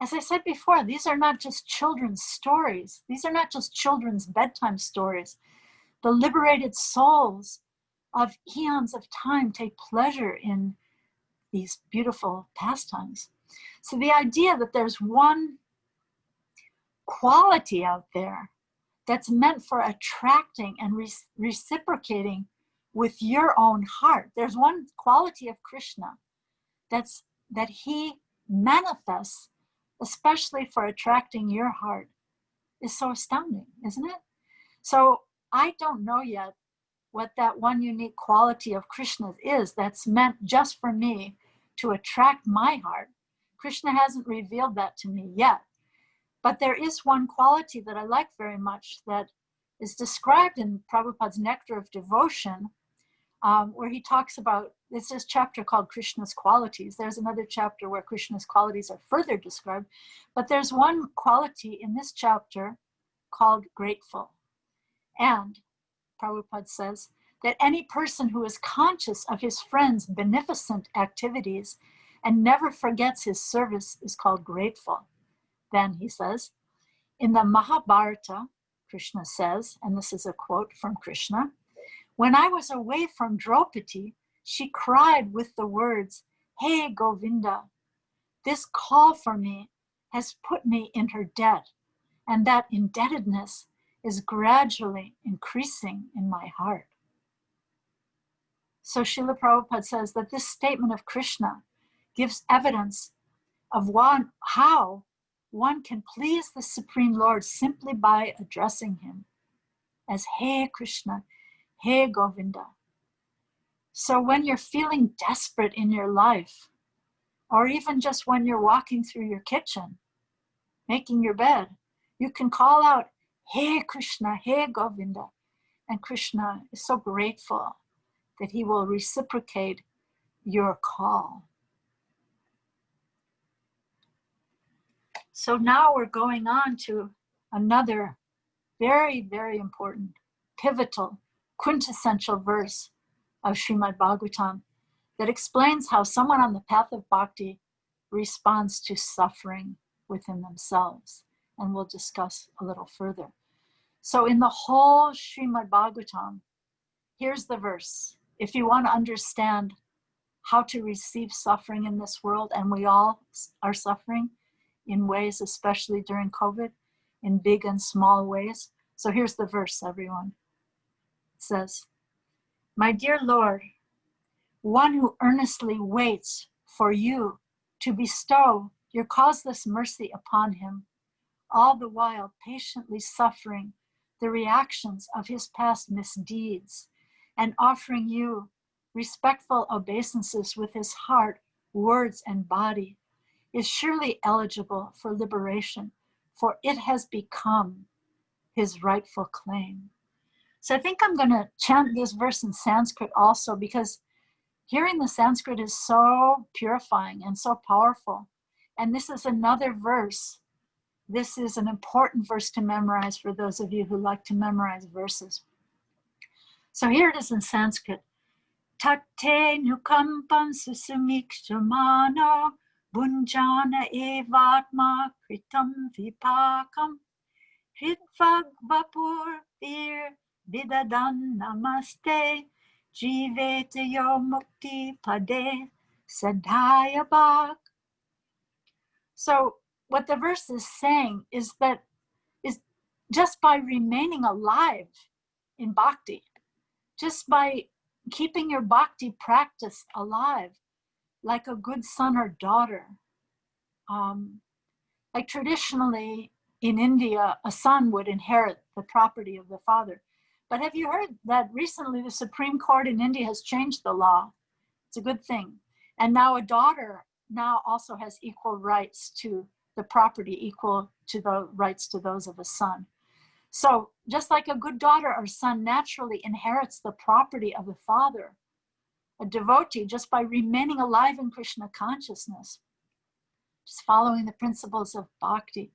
as I said before, these are not just children's stories. These are not just children's bedtime stories. The liberated souls of eons of time take pleasure in these beautiful pastimes. So the idea that there's one quality out there that's meant for attracting and reciprocating with your own heart. There's one quality of Krishna that he manifests, especially for attracting your heart, is so astounding, isn't it? So I don't know yet what that one unique quality of Krishna's is that's meant just for me to attract my heart. Krishna hasn't revealed that to me yet. But there is one quality that I like very much that is described in Prabhupada's Nectar of Devotion, where he talks about, it's this chapter called Krishna's Qualities. There's another chapter where Krishna's qualities are further described, but there's one quality in this chapter called grateful. And Prabhupada says that any person who is conscious of his friend's beneficent activities and never forgets his service is called grateful. Then he says, in the Mahabharata, Krishna says, and this is a quote from Krishna, when I was away from Draupadi, she cried with the words, "Hey Govinda, this call for me has put me in her debt, and that indebtedness is gradually increasing in my heart." So Srila Prabhupada says that this statement of Krishna gives evidence of how one can please the Supreme Lord simply by addressing him as Hey Krishna, Hey Govinda. So when you're feeling desperate in your life, or even just when you're walking through your kitchen, making your bed, you can call out, Hey Krishna, Hey Govinda. And Krishna is so grateful that he will reciprocate your call. So now we're going on to another very, very important, pivotal, quintessential verse of Srimad Bhagavatam that explains how someone on the path of bhakti responds to suffering within themselves. And we'll discuss a little further. So in the whole Srimad Bhagavatam, here's the verse. If you want to understand how to receive suffering in this world, and we all are suffering in ways, especially during COVID, in big and small ways. So here's the verse, everyone. It says, "My dear Lord, one who earnestly waits for you to bestow your causeless mercy upon him, all the while patiently suffering the reactions of his past misdeeds and offering you respectful obeisances with his heart, words, and body, is surely eligible for liberation, for it has become his rightful claim. So I think I'm going to chant this verse in Sanskrit also, because hearing the Sanskrit is so purifying and so powerful. And this is another verse. This is an important verse to memorize for those of you who like to memorize verses. So here it is in Sanskrit. Tate nukampam susumikshamano bunjana evatma kritam vipakam hridvag vapur vir vidadan namaste jivete yo mukti pade sadhaya bhak. So what the verse is saying is that is just by remaining alive in bhakti, just by keeping your bhakti practice alive, like a good son or daughter. Like traditionally in India, a son would inherit the property of the father. But have you heard that recently the Supreme Court in India has changed the law? It's a good thing. And now a daughter now also has equal rights to the property, equal to the rights to those of a son. So just like a good daughter or son naturally inherits the property of the father, a devotee, just by remaining alive in Krishna consciousness, just following the principles of bhakti,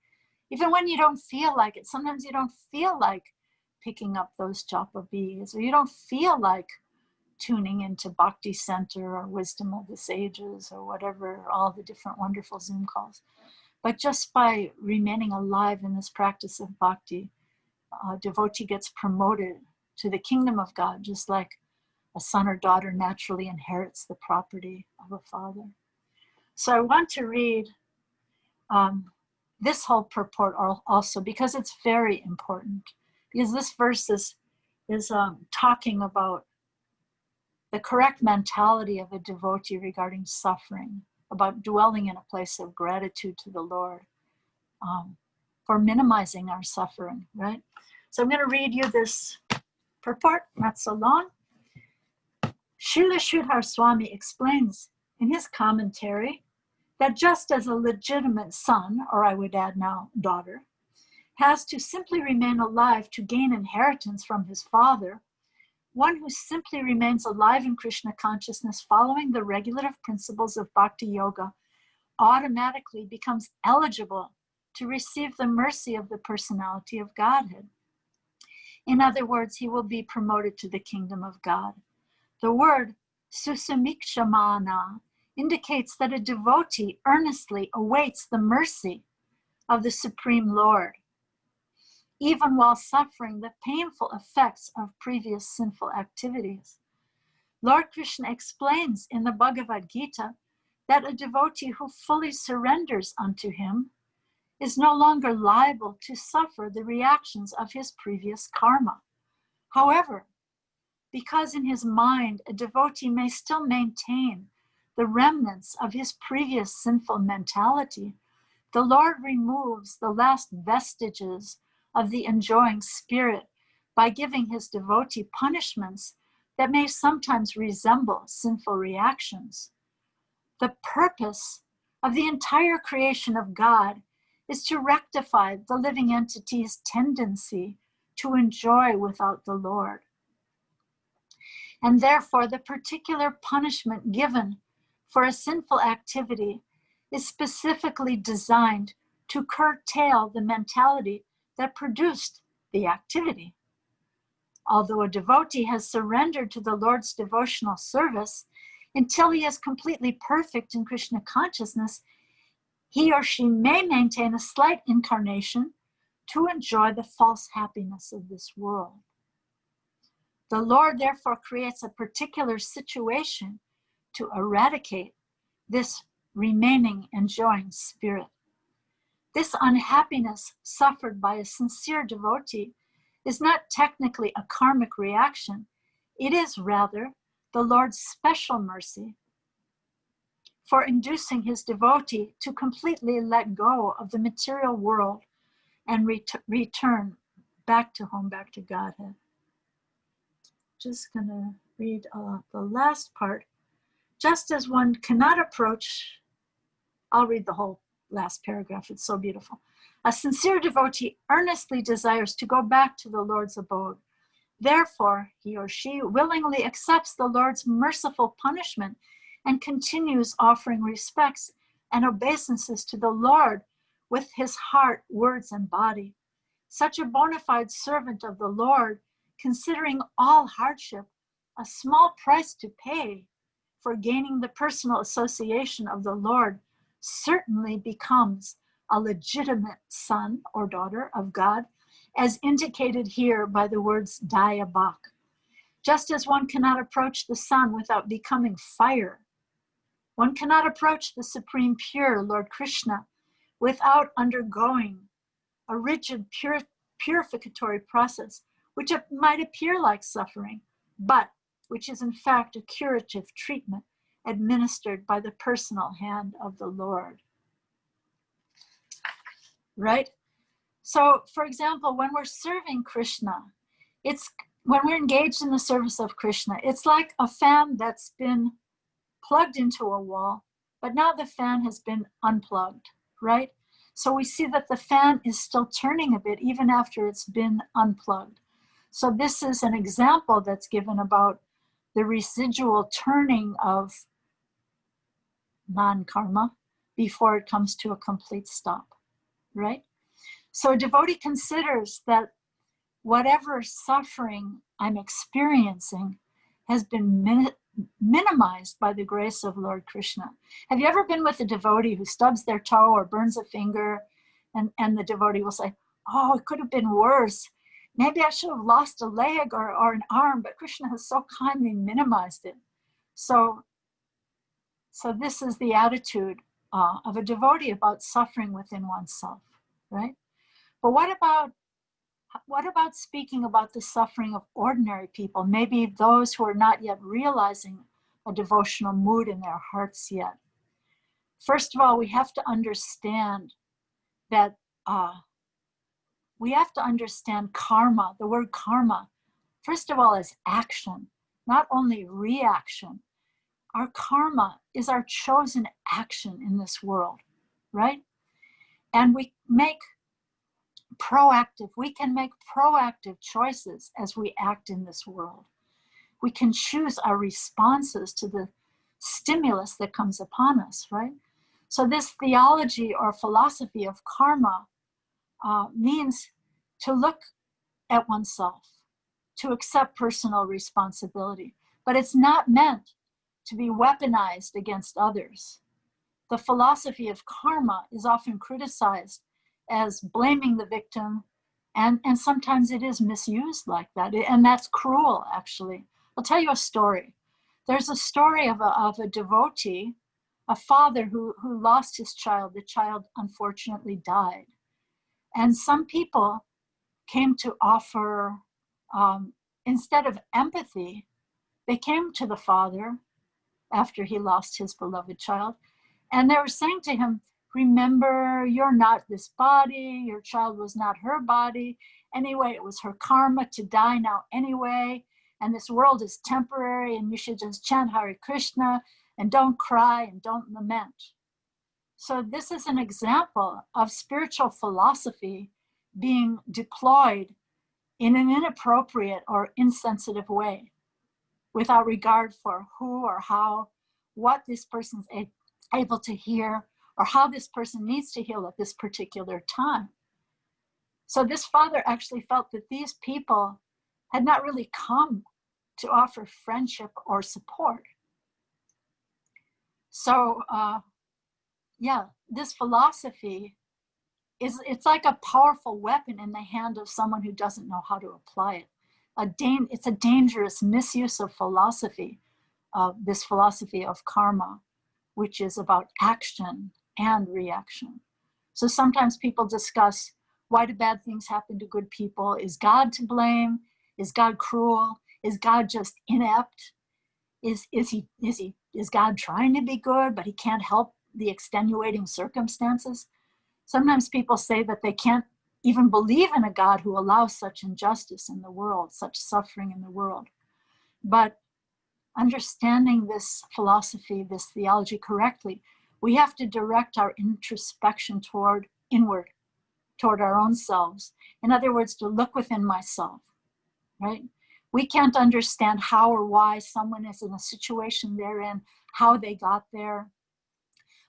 even when you don't feel like it, sometimes you don't feel like picking up those japa beads, or you don't feel like tuning into Bhakti Center or Wisdom of the Sages or whatever, all the different wonderful Zoom calls. But just by remaining alive in this practice of bhakti, a devotee gets promoted to the kingdom of God, just like a son or daughter naturally inherits the property of a father. So I want to read this whole purport also, because it's very important, because this verse is talking about the correct mentality of a devotee regarding suffering, about dwelling in a place of gratitude to the Lord for minimizing our suffering, right? So I'm going to read you this purport, not so long. Srila Sridhar Swami explains in his commentary that just as a legitimate son, or I would add now daughter, has to simply remain alive to gain inheritance from his father, one who simply remains alive in Krishna consciousness following the regulative principles of Bhakti Yoga automatically becomes eligible to receive the mercy of the personality of Godhead. In other words, he will be promoted to the kingdom of God. The word susamikshamana indicates that a devotee earnestly awaits the mercy of the Supreme Lord, even while suffering the painful effects of previous sinful activities. Lord Krishna explains in the Bhagavad Gita that a devotee who fully surrenders unto him is no longer liable to suffer the reactions of his previous karma. However, because in his mind a devotee may still maintain the remnants of his previous sinful mentality, the Lord removes the last vestiges of the enjoying spirit by giving his devotee punishments that may sometimes resemble sinful reactions. The purpose of the entire creation of God is to rectify the living entity's tendency to enjoy without the Lord. And therefore, the particular punishment given for a sinful activity is specifically designed to curtail the mentality that produced the activity. Although a devotee has surrendered to the Lord's devotional service until he is completely perfect in Krishna consciousness, he or she may maintain a slight incarnation to enjoy the false happiness of this world. The Lord therefore creates a particular situation to eradicate this remaining enjoying spirit. This unhappiness suffered by a sincere devotee is not technically a karmic reaction. It is rather the Lord's special mercy for inducing his devotee to completely let go of the material world and return back to home, back to Godhead. Just gonna read the last part. Just as one cannot approach, I'll read the whole last paragraph, it's so beautiful. A sincere devotee earnestly desires to go back to the Lord's abode. Therefore, he or she willingly accepts the Lord's merciful punishment and continues offering respects and obeisances to the Lord with his heart, words, and body. Such a bona fide servant of the Lord, considering all hardship a small price to pay for gaining the personal association of the Lord, certainly becomes a legitimate son or daughter of God, as indicated here by the words Daya Bhak. Just as one cannot approach the sun without becoming fire, one cannot approach the Supreme Pure, Lord Krishna, without undergoing a rigid purificatory process, which might appear like suffering, but which is in fact a curative treatment administered by the personal hand of the Lord. Right? So, for example, when we're serving Krishna, when we're engaged in the service of Krishna, it's like a fan that's been plugged into a wall, but now the fan has been unplugged, right? So we see that the fan is still turning a bit even after it's been unplugged. So this is an example that's given about the residual turning of non-karma before it comes to a complete stop, right? So a devotee considers that whatever suffering I'm experiencing has been minimized by the grace of Lord Krishna. Have you ever been with a devotee who stubs their toe or burns a finger, and the devotee will say, oh, it could have been worse. Maybe I should have lost a leg or an arm, but Krishna has so kindly minimized it. So this is the attitude of a devotee about suffering within oneself, right? But what about speaking about the suffering of ordinary people, maybe those who are not yet realizing a devotional mood in their hearts yet? First of all, we have to understand that we have to understand karma, the word karma, first of all, as action, not only reaction. Our karma is our chosen action in this world, right? And we can make proactive choices as we act in this world. We can choose our responses to the stimulus that comes upon us, right? So this theology or philosophy of karma means to look at oneself, to accept personal responsibility, but it's not meant to be weaponized against others. The philosophy of karma is often criticized as blaming the victim, and sometimes it is misused like that, and that's cruel, actually. I'll tell you a story. There's a story of a devotee, a father who lost his child. The child unfortunately died. And some people came to offer, instead of empathy, they came to the father after he lost his beloved child, and they were saying to him, remember, you're not this body, your child was not her body. Anyway, it was her karma to die now anyway, and this world is temporary, and you should just chant Hare Krishna, and don't cry, and don't lament. So this is an example of spiritual philosophy being deployed in an inappropriate or insensitive way, without regard for who or how, what this person's able to hear, or how this person needs to heal at this particular time. So this father actually felt that these people had not really come to offer friendship or support. So this philosophy it's like a powerful weapon in the hand of someone who doesn't know how to apply it. It's a dangerous misuse of philosophy, this philosophy of karma, which is about action and reaction. So sometimes people discuss, why do bad things happen to good people? Is God to blame? Is God cruel? Is God just inept? Is God trying to be good, but he can't help the extenuating circumstances? Sometimes people say that they can't even believe in a God who allows such injustice in the world, such suffering in the world. But understanding this philosophy, this theology correctly, we have to direct our introspection toward inward, toward our own selves. In other words, to look within myself, right? We can't understand how or why someone is in a situation they're in, how they got there,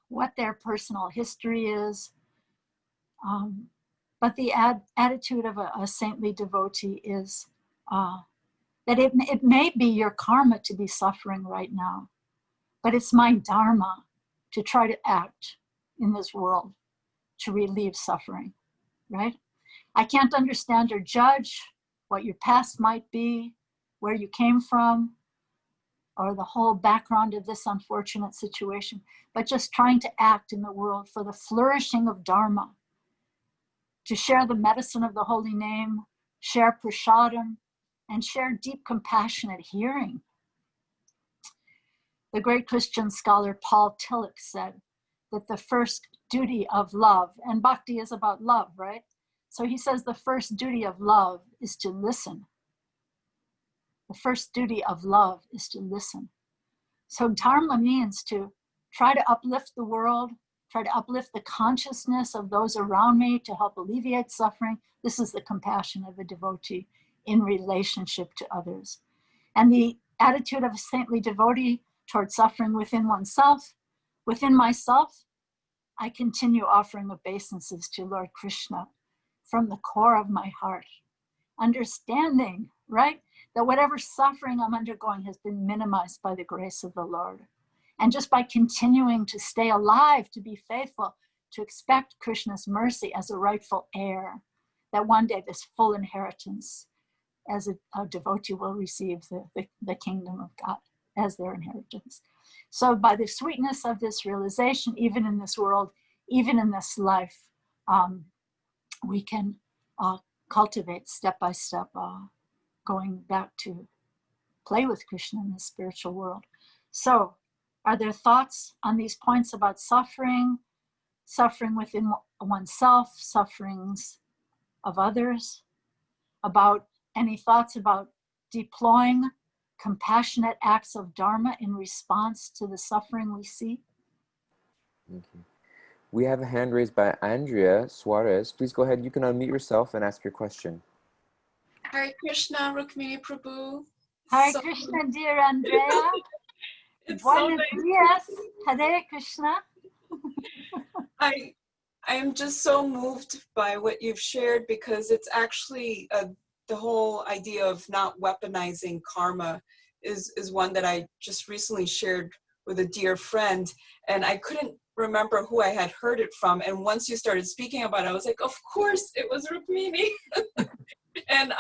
what their personal history is. But the attitude of a saintly devotee is that it may be your karma to be suffering right now, but it's my dharma to try to act in this world to relieve suffering, right? I can't understand or judge what your past might be, where you came from, or the whole background of this unfortunate situation, but just trying to act in the world for the flourishing of dharma, to share the medicine of the holy name, share prasadam, and share deep compassionate hearing. The great Christian scholar Paul Tillich said that the first duty of love, and bhakti is about love, right? So he says the first duty of love is to listen. The first duty of love is to listen. So dharma means to try to uplift the world, try to uplift the consciousness of those around me to help alleviate suffering. This is the compassion of a devotee in relationship to others. And the attitude of a saintly devotee toward suffering within oneself, within myself, I continue offering obeisances to Lord Krishna from the core of my heart, understanding, right, that whatever suffering I'm undergoing has been minimized by the grace of the Lord. And just by continuing to stay alive, to be faithful, to expect Krishna's mercy as a rightful heir, that one day this full inheritance as a devotee will receive the kingdom of God as their inheritance. So by the sweetness of this realization, even in this world, even in this life, we can cultivate step by step, going back to play with Krishna in the spiritual world. So, are there thoughts on these points about suffering, suffering within oneself, sufferings of others, about any thoughts about deploying compassionate acts of dharma in response to the suffering we see? Thank you. We have a hand raised by Andrea Suarez. Please go ahead. You can unmute yourself and ask your question. Hare Krishna, Rukmini Prabhu. Hare Krishna, dear Andrea. It's so nice. Días. Hare Krishna. I am just so moved by what you've shared, because it's actually the whole idea of not weaponizing karma is one that I just recently shared with a dear friend, and I couldn't remember who I had heard it from. And once you started speaking about it, I was like, of course it was Rukmini. And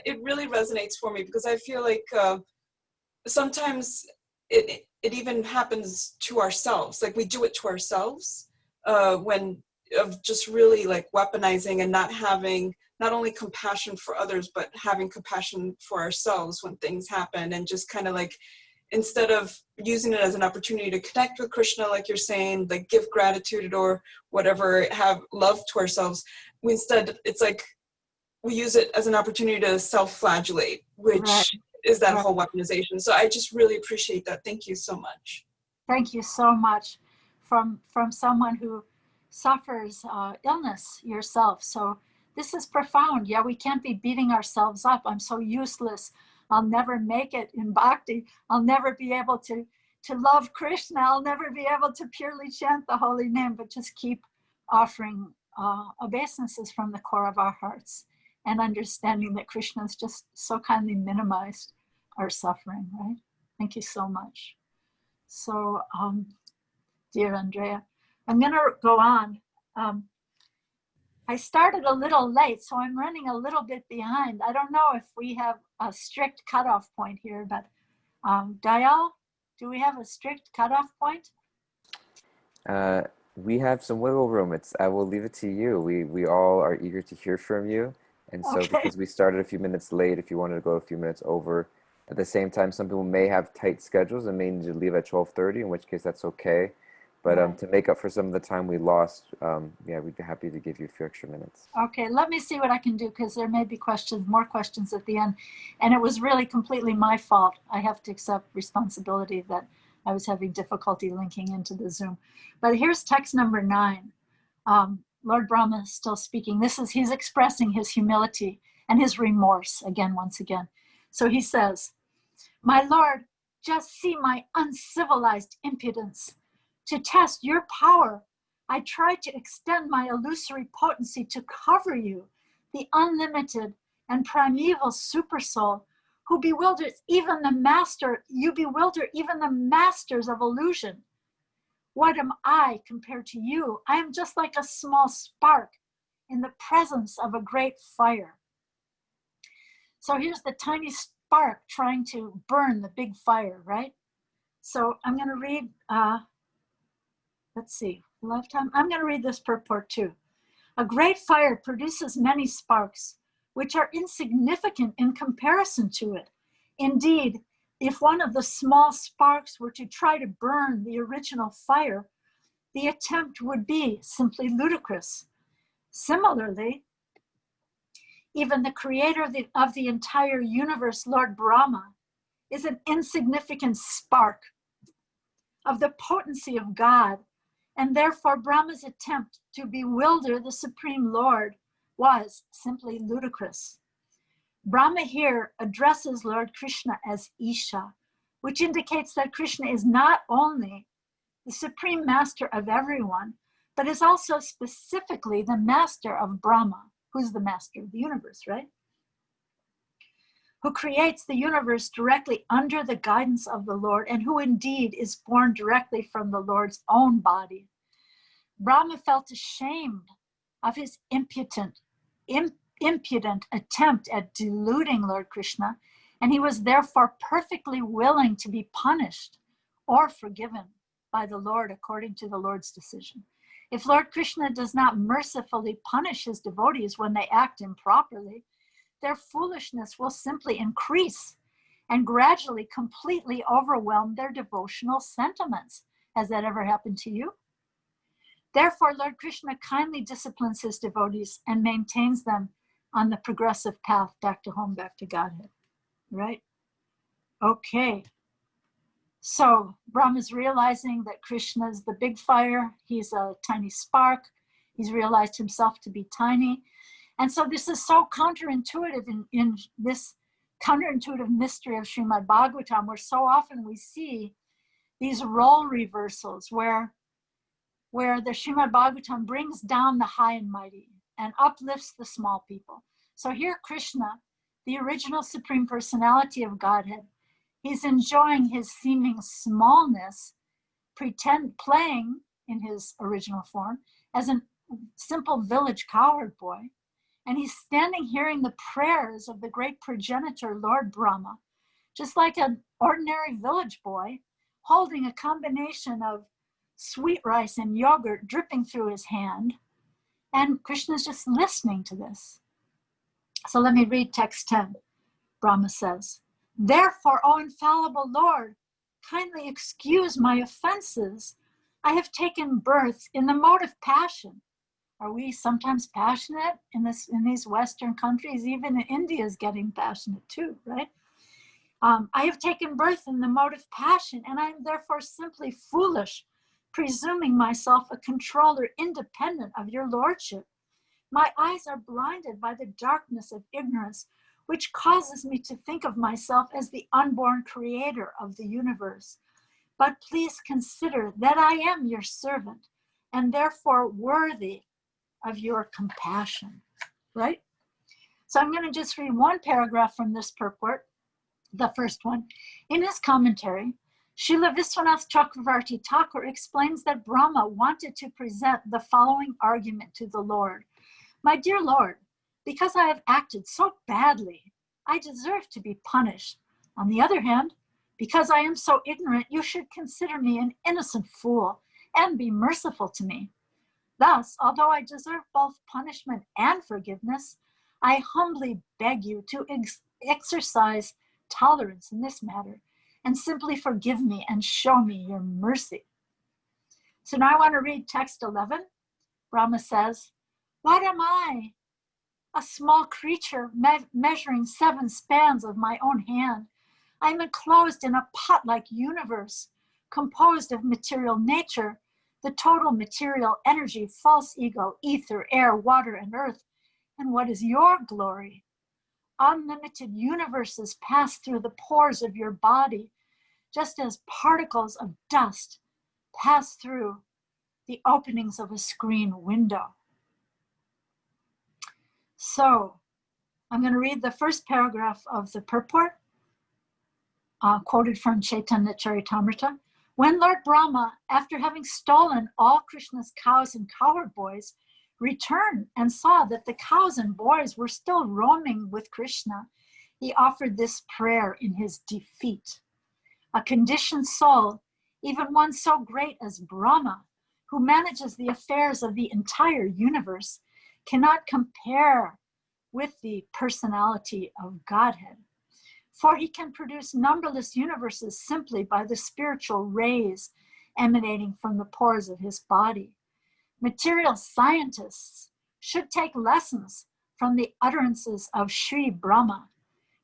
it really resonates for me, because I feel like sometimes it even happens to ourselves. Like we do it to ourselves when of just really like weaponizing and not having not only compassion for others, but having compassion for ourselves when things happen, and just kind of like, instead of using it as an opportunity to connect with Krishna, like you're saying, like give gratitude or whatever, have love to ourselves, it's like we use it as an opportunity to self-flagellate, which is that whole weaponization. So I just really appreciate that. Thank you so much. Thank you so much from someone who suffers illness yourself. So this is profound. Yeah, we can't be beating ourselves up. I'm so useless. I'll never make it in bhakti. I'll never be able to love Krishna. I'll never be able to purely chant the holy name, but just keep offering obeisances from the core of our hearts, and understanding that Krishna has just so kindly minimized our suffering, right? Thank you so much. So, dear Andrea, I'm going to go on. I started a little late, so I'm running a little bit behind. I don't know if we have a strict cutoff point here, but Dayal, do we have a strict cutoff point? We have some wiggle room. I will leave it to you. We all are eager to hear from you. And so because we started a few minutes late, if you wanted to go a few minutes over, At the same time, some people may have tight schedules and may need to leave at 12:30, in which case that's okay. But Right. to make up for some of the time we lost, yeah, we'd be happy to give you a few extra minutes. Okay, let me see what I can do, because there may be more questions at the end. And it was really completely my fault. I have to accept responsibility that I was having difficulty linking into the Zoom. But here's text number 9. Lord Brahma is still speaking. He's expressing his humility and his remorse once again. So he says, "My Lord, just see my uncivilized impudence. To test your power, I tried to extend my illusory potency to cover you, the unlimited and primeval supersoul, who bewilders even the master. You bewilder even the masters of illusion. What am I compared to you? I am just like a small spark in the presence of a great fire." So here's the tiny spark trying to burn the big fire, right? So I'm going to read, let's see, lifetime. I'm going to read this purport too. "A great fire produces many sparks, which are insignificant in comparison to it. Indeed, if one of the small sparks were to try to burn the original fire, the attempt would be simply ludicrous. Similarly, even the creator of the entire universe, Lord Brahma, is an insignificant spark of the potency of God, and therefore Brahma's attempt to bewilder the Supreme Lord was simply ludicrous." Brahma here addresses Lord Krishna as Isha, which indicates that Krishna is not only the supreme master of everyone, but is also specifically the master of Brahma, who's the master of the universe, right? Who creates the universe directly under the guidance of the Lord, and who indeed is born directly from the Lord's own body. Brahma felt ashamed of his impudent attempt at deluding Lord Krishna, and he was therefore perfectly willing to be punished or forgiven by the Lord according to the Lord's decision. If Lord Krishna does not mercifully punish his devotees when they act improperly, their foolishness will simply increase and gradually completely overwhelm their devotional sentiments. Has that ever happened to you? Therefore, Lord Krishna kindly disciplines his devotees and maintains them on the progressive path back to home, back to Godhead, right? Okay. So Brahma's realizing that Krishna is the big fire. He's a tiny spark. He's realized himself to be tiny. And so this is so counterintuitive in this counterintuitive mystery of Srimad Bhagavatam, where so often we see these role reversals where the Srimad Bhagavatam brings down the high and mighty and uplifts the small people. So here Krishna, the original Supreme Personality of Godhead, he's enjoying his seeming smallness, playing in his original form as a simple village cowherd boy. And he's standing hearing the prayers of the great progenitor, Lord Brahma, just like an ordinary village boy, holding a combination of sweet rice and yogurt dripping through his hand. And Krishna's just listening to this. So let me read text 10. Brahma says, "Therefore, O infallible Lord, kindly excuse my offenses. I have taken birth in the mode of passion." Are we sometimes passionate in these Western countries? Even India is getting passionate too, right? "I have taken birth in the mode of passion, and I am therefore simply foolish, presuming myself a controller independent of your lordship. My eyes are blinded by the darkness of ignorance, which causes me to think of myself as the unborn creator of the universe. But please consider that I am your servant, and therefore worthy of your compassion," right? So I'm going to just read one paragraph from this purport, the first one. In his commentary, Srila Vishwanath Chakravarti Thakur explains that Brahma wanted to present the following argument to the Lord. "My dear Lord, because I have acted so badly, I deserve to be punished. On the other hand, because I am so ignorant, you should consider me an innocent fool and be merciful to me. Thus, although I deserve both punishment and forgiveness, I humbly beg you to exercise tolerance in this matter, and simply forgive me and show me your mercy. So now I want to read text 11. Brahma says, what am I? A small creature measuring 7 spans of my own hand. I am enclosed in a pot-like universe composed of material nature, the total material energy, false ego, ether, air, water, and earth. And what is your glory? Unlimited universes pass through the pores of your body, just as particles of dust pass through the openings of a screen window. So I'm going to read the first paragraph of the purport, quoted from Chaitanya Charitamrita. When Lord Brahma, after having stolen all Krishna's cows and cowherd boys, returned and saw that the cows and boys were still roaming with Krishna, he offered this prayer in his defeat. A conditioned soul, even one so great as Brahma, who manages the affairs of the entire universe, cannot compare with the personality of Godhead. For he can produce numberless universes simply by the spiritual rays emanating from the pores of his body. Material scientists should take lessons from the utterances of Sri Brahma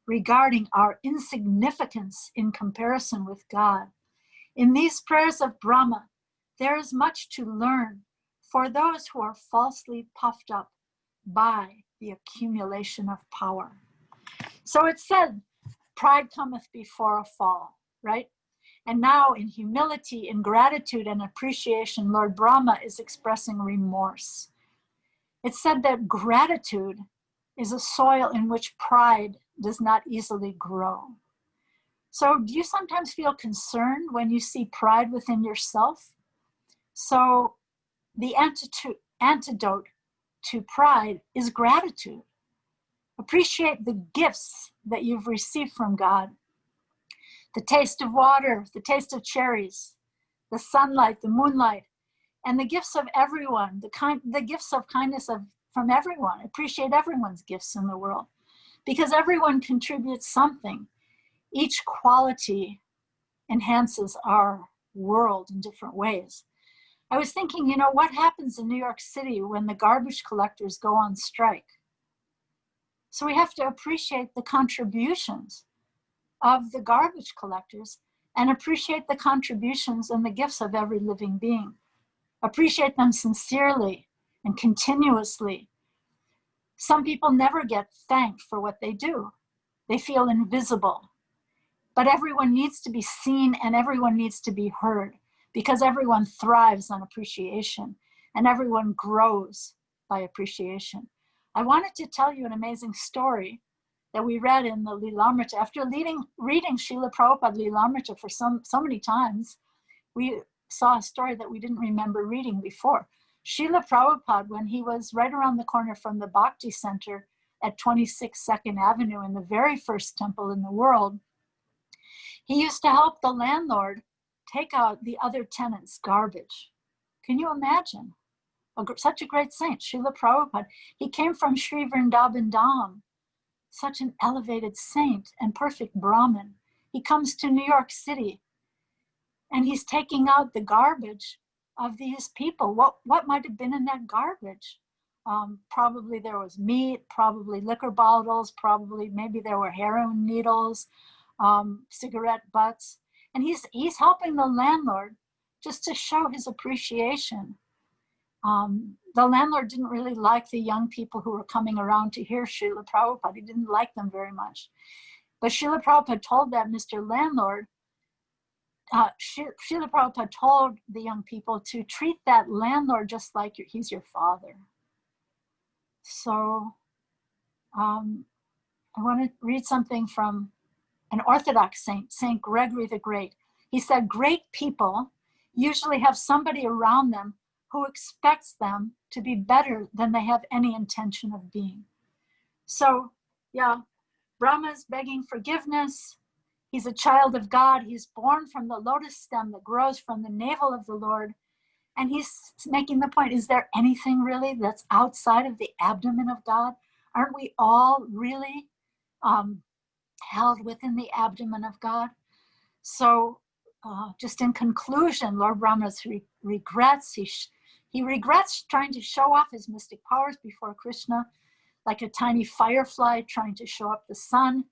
regarding our insignificance in comparison with God. In these prayers of Brahma, there is much to learn for those who are falsely puffed up by the accumulation of power. So it said, pride cometh before a fall, right? And now in humility, in gratitude and appreciation, Lord Brahma is expressing remorse. It said that gratitude is a soil in which pride does not easily grow. So do you sometimes feel concerned when you see pride within yourself? So the antidote to pride is gratitude. Appreciate the gifts that you've received from God. The taste of water, the taste of cherries, the sunlight, the moonlight, and the gifts of everyone, the gifts of kindness from everyone. Appreciate everyone's gifts in the world because everyone contributes something. Each quality enhances our world in different ways. I was thinking, what happens in New York City when the garbage collectors go on strike? So we have to appreciate the contributions of the garbage collectors and appreciate the contributions and the gifts of every living being. Appreciate them sincerely and continuously. Some people never get thanked for what they do. They feel invisible. But everyone needs to be seen and everyone needs to be heard because everyone thrives on appreciation and everyone grows by appreciation. I wanted to tell you an amazing story that we read in the Lilamrita. After reading Srila Prabhupada Lilamrita for so many times, we saw a story that we didn't remember reading before. Srila Prabhupada, when he was right around the corner from the Bhakti Center at 26 2nd Avenue in the very first temple in the world, he used to help the landlord take out the other tenants' garbage. Can you imagine? Such a great saint, Srila Prabhupada. He came from Sri Vrindavan Dham, such an elevated saint and perfect Brahmin. He comes to New York City and he's taking out the garbage of these people. What might have been in that garbage? Probably there was meat, probably liquor bottles, maybe there were heroin needles, cigarette butts. And he's helping the landlord just to show his appreciation. The landlord didn't really like the young people who were coming around to hear Srila Prabhupada. He didn't like them very much. But Srila Prabhupada told that Mr. Landlord, Srila Prabhupada told the young people to treat that landlord just like he's your father. So I want to read something from an Orthodox saint, Saint Gregory the Great. He said, great people usually have somebody around them who expects them to be better than they have any intention of being. So, yeah, Brahma's begging forgiveness. He's a child of God. He's born from the lotus stem that grows from the navel of the Lord. And he's making the point, is there anything really that's outside of the abdomen of God? Aren't we all really held within the abdomen of God. So just in conclusion, Lord Brahma regrets, he regrets trying to show off his mystic powers before Krishna, like a tiny firefly trying to show up the sun.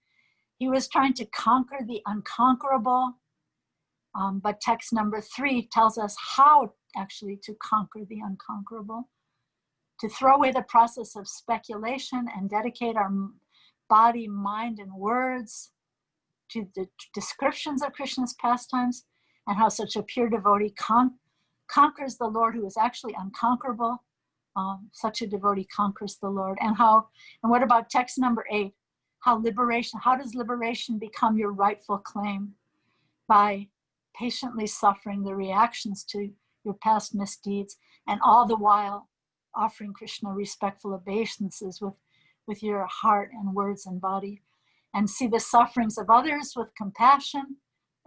He was trying to conquer the unconquerable. But text number 3 tells us how actually to conquer the unconquerable, to throw away the process of speculation and dedicate our body, mind, and words to the descriptions of Krishna's pastimes, and how such a pure devotee conquers the Lord who is actually unconquerable. Such a devotee conquers the Lord. And what about text number 8? How does liberation become your rightful claim? By patiently suffering the reactions to your past misdeeds, and all the while offering Krishna respectful obeisances with your heart and words and body, and see the sufferings of others with compassion,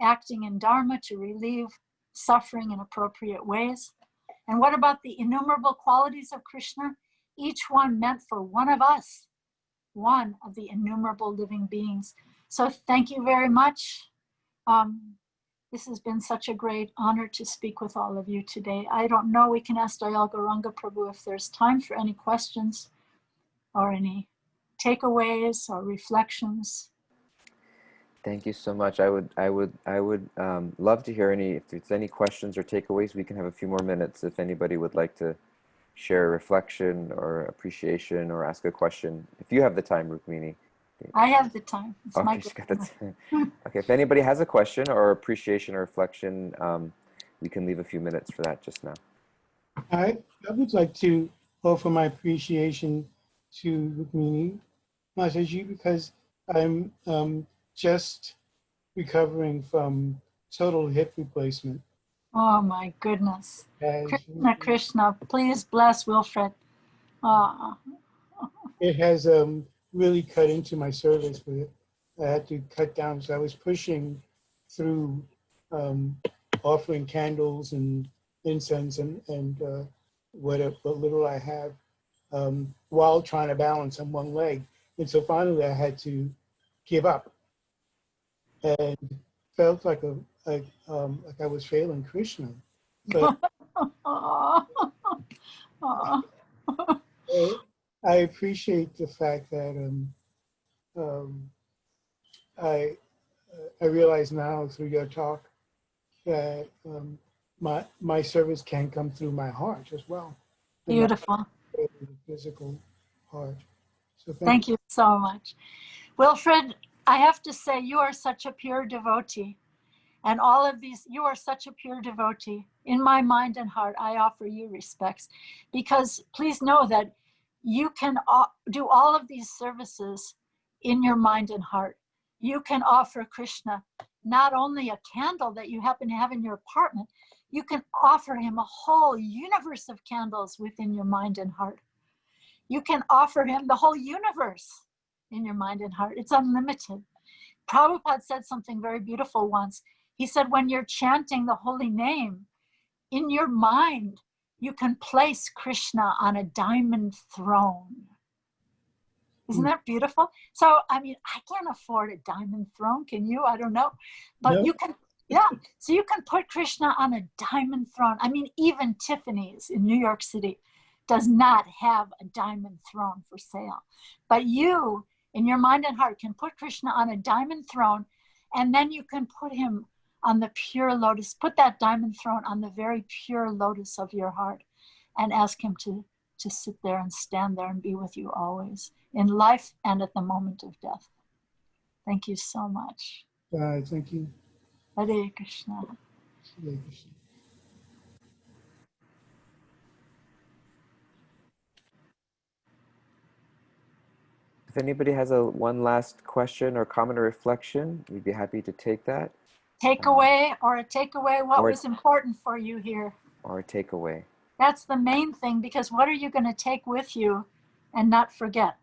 acting in dharma to relieve suffering in appropriate ways. And what about the innumerable qualities of Krishna, each one meant for one of us, one of the innumerable living beings? So thank you very much. This has been such a great honor to speak with all of you today. I don't know, we can ask Dayal Gauranga Prabhu if there's time for any questions or any takeaways or reflections. Thank you so much. I would love to hear if there's any questions or takeaways. We can have a few more minutes if anybody would like to share a reflection or appreciation or ask a question. If you have the time, Rukmini. I have the time. It's okay, my she's got the time. Okay, if anybody has a question or appreciation or reflection, we can leave a few minutes for that just now. I would like to offer my appreciation to Rukmini Mataji, because I'm just recovering from total hip replacement. Oh my goodness. Krishna, Krishna, please bless Wilfred. It has really cut into my service with it. I had to cut down, so I was pushing through offering candles and incense and what little I have while trying to balance on one leg. And so finally I had to give up, and felt like I was failing Krishna. But I appreciate the fact that I realize now through your talk that my service can come through my heart as well. Beautiful. The physical heart. So thank you so much. Wilfred, I have to say, you are such a pure devotee. And all of these, you are such a pure devotee. In my mind and heart, I offer you respects. Because please know that you can do all of these services in your mind and heart. You can offer Krishna not only a candle that you happen to have in your apartment, you can offer him a whole universe of candles within your mind and heart. You can offer him the whole universe in your mind and heart. It's unlimited. Prabhupada said something very beautiful once. He said, when you're chanting the holy name, in your mind, you can place Krishna on a diamond throne. Isn't that beautiful? So, I mean, I can't afford a diamond throne. Can you? I don't know. But no. You can, yeah. So you can put Krishna on a diamond throne. I mean, even Tiffany's in New York City does not have a diamond throne for sale. But you, in your mind and heart, can put Krishna on a diamond throne, and then you can put him on the pure lotus, put that diamond throne on the very pure lotus of your heart, and ask him to sit there and stand there and be with you always, in life and at the moment of death. Thank you so much. Thank you. Hare Krishna. Hare Krishna. If anybody has one last question or comment or reflection, we'd be happy to take that. Takeaway or a takeaway, what was important for you here? Or a takeaway. That's the main thing, because what are you going to take with you and not forget?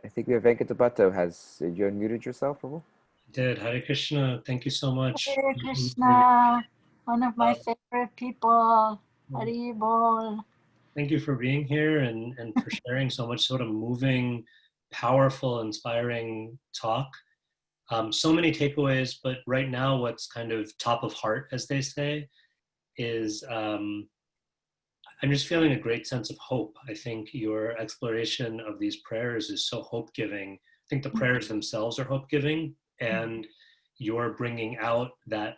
I think we have Venkatabato. You unmuted yourself, Prabhu? I did. Hare Krishna. Thank you so much. Hare Krishna. One of my favorite people. Hari Bol. Thank you for being here and for sharing so much sort of moving powerful, inspiring talk. So many takeaways, but right now what's kind of top of heart, as they say, is I'm just feeling a great sense of hope. I think your exploration of these prayers is so hope-giving. I think the prayers themselves are hope-giving, and you're bringing out that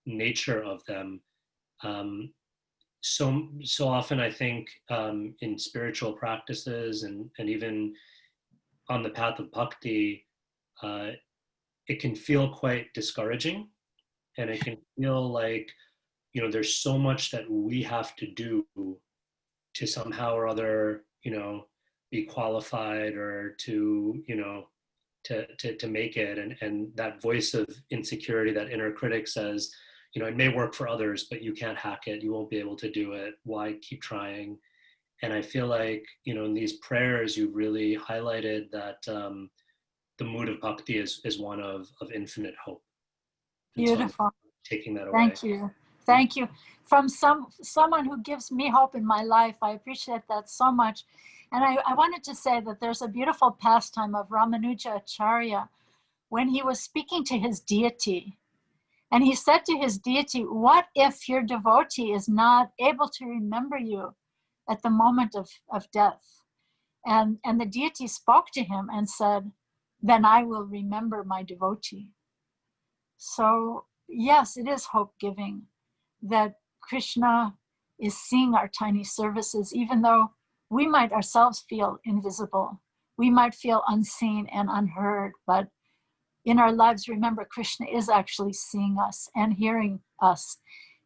nature of them. So often I think in spiritual practices and even on the path of bhakti, it can feel quite discouraging, and it can feel like, there's so much that we have to do to somehow or other, be qualified or to, to make it. And that voice of insecurity, that inner critic says, it may work for others, but you can't hack it. You won't be able to do it. Why keep trying? And I feel like, in these prayers, you've really highlighted that the mood of bhakti is one of infinite hope. And Beautiful. so taking that away. Thank you. Thank you. From someone who gives me hope in my life, I appreciate that so much. And I wanted to say that there's a beautiful pastime of Ramanuja Acharya when he was speaking to his deity. And he said to his deity, what if your devotee is not able to remember you at the moment of death? And the deity spoke to him and said, then I will remember my devotee. So yes, it is hope-giving that Krishna is seeing our tiny services, even though we might ourselves feel invisible. We might feel unseen and unheard, but in our lives, remember, Krishna is actually seeing us and hearing us,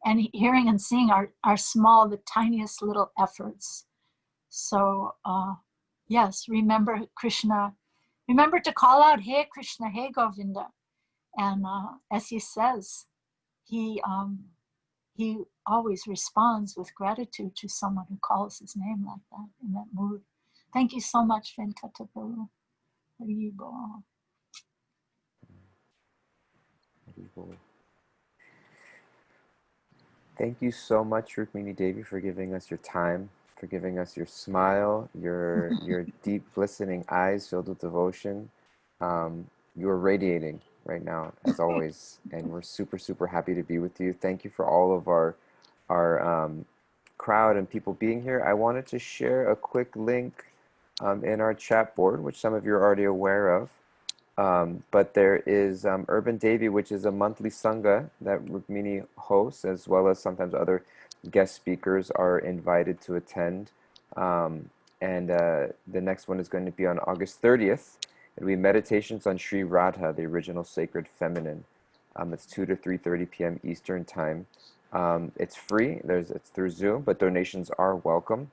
and hearing and seeing our small, the tiniest little efforts. So yes, remember Krishna. Remember to call out, hey Krishna, hey Govinda. And as he says, he always responds with gratitude to someone who calls his name like that, in that mood. Thank you so much, Venkataprabhu. Hari Bol. Thank you so much, Rukmini Devi, for giving us your time, for giving us your smile, your deep glistening eyes filled with devotion. You're radiating right now, as always, and we're super, super happy to be with you. Thank you for all of our crowd and people being here. I wanted to share a quick link in our chat board, which some of you are already aware of. But there is Urban Devi, which is a monthly Sanga that Rukmini hosts, as well as sometimes other guest speakers are invited to attend. And the next one is going to be on August 30th. It'll be Meditations on Sri Radha, the original sacred feminine. It's 2 to 3:30 p.m. Eastern Time. It's free. It's through Zoom, but donations are welcome.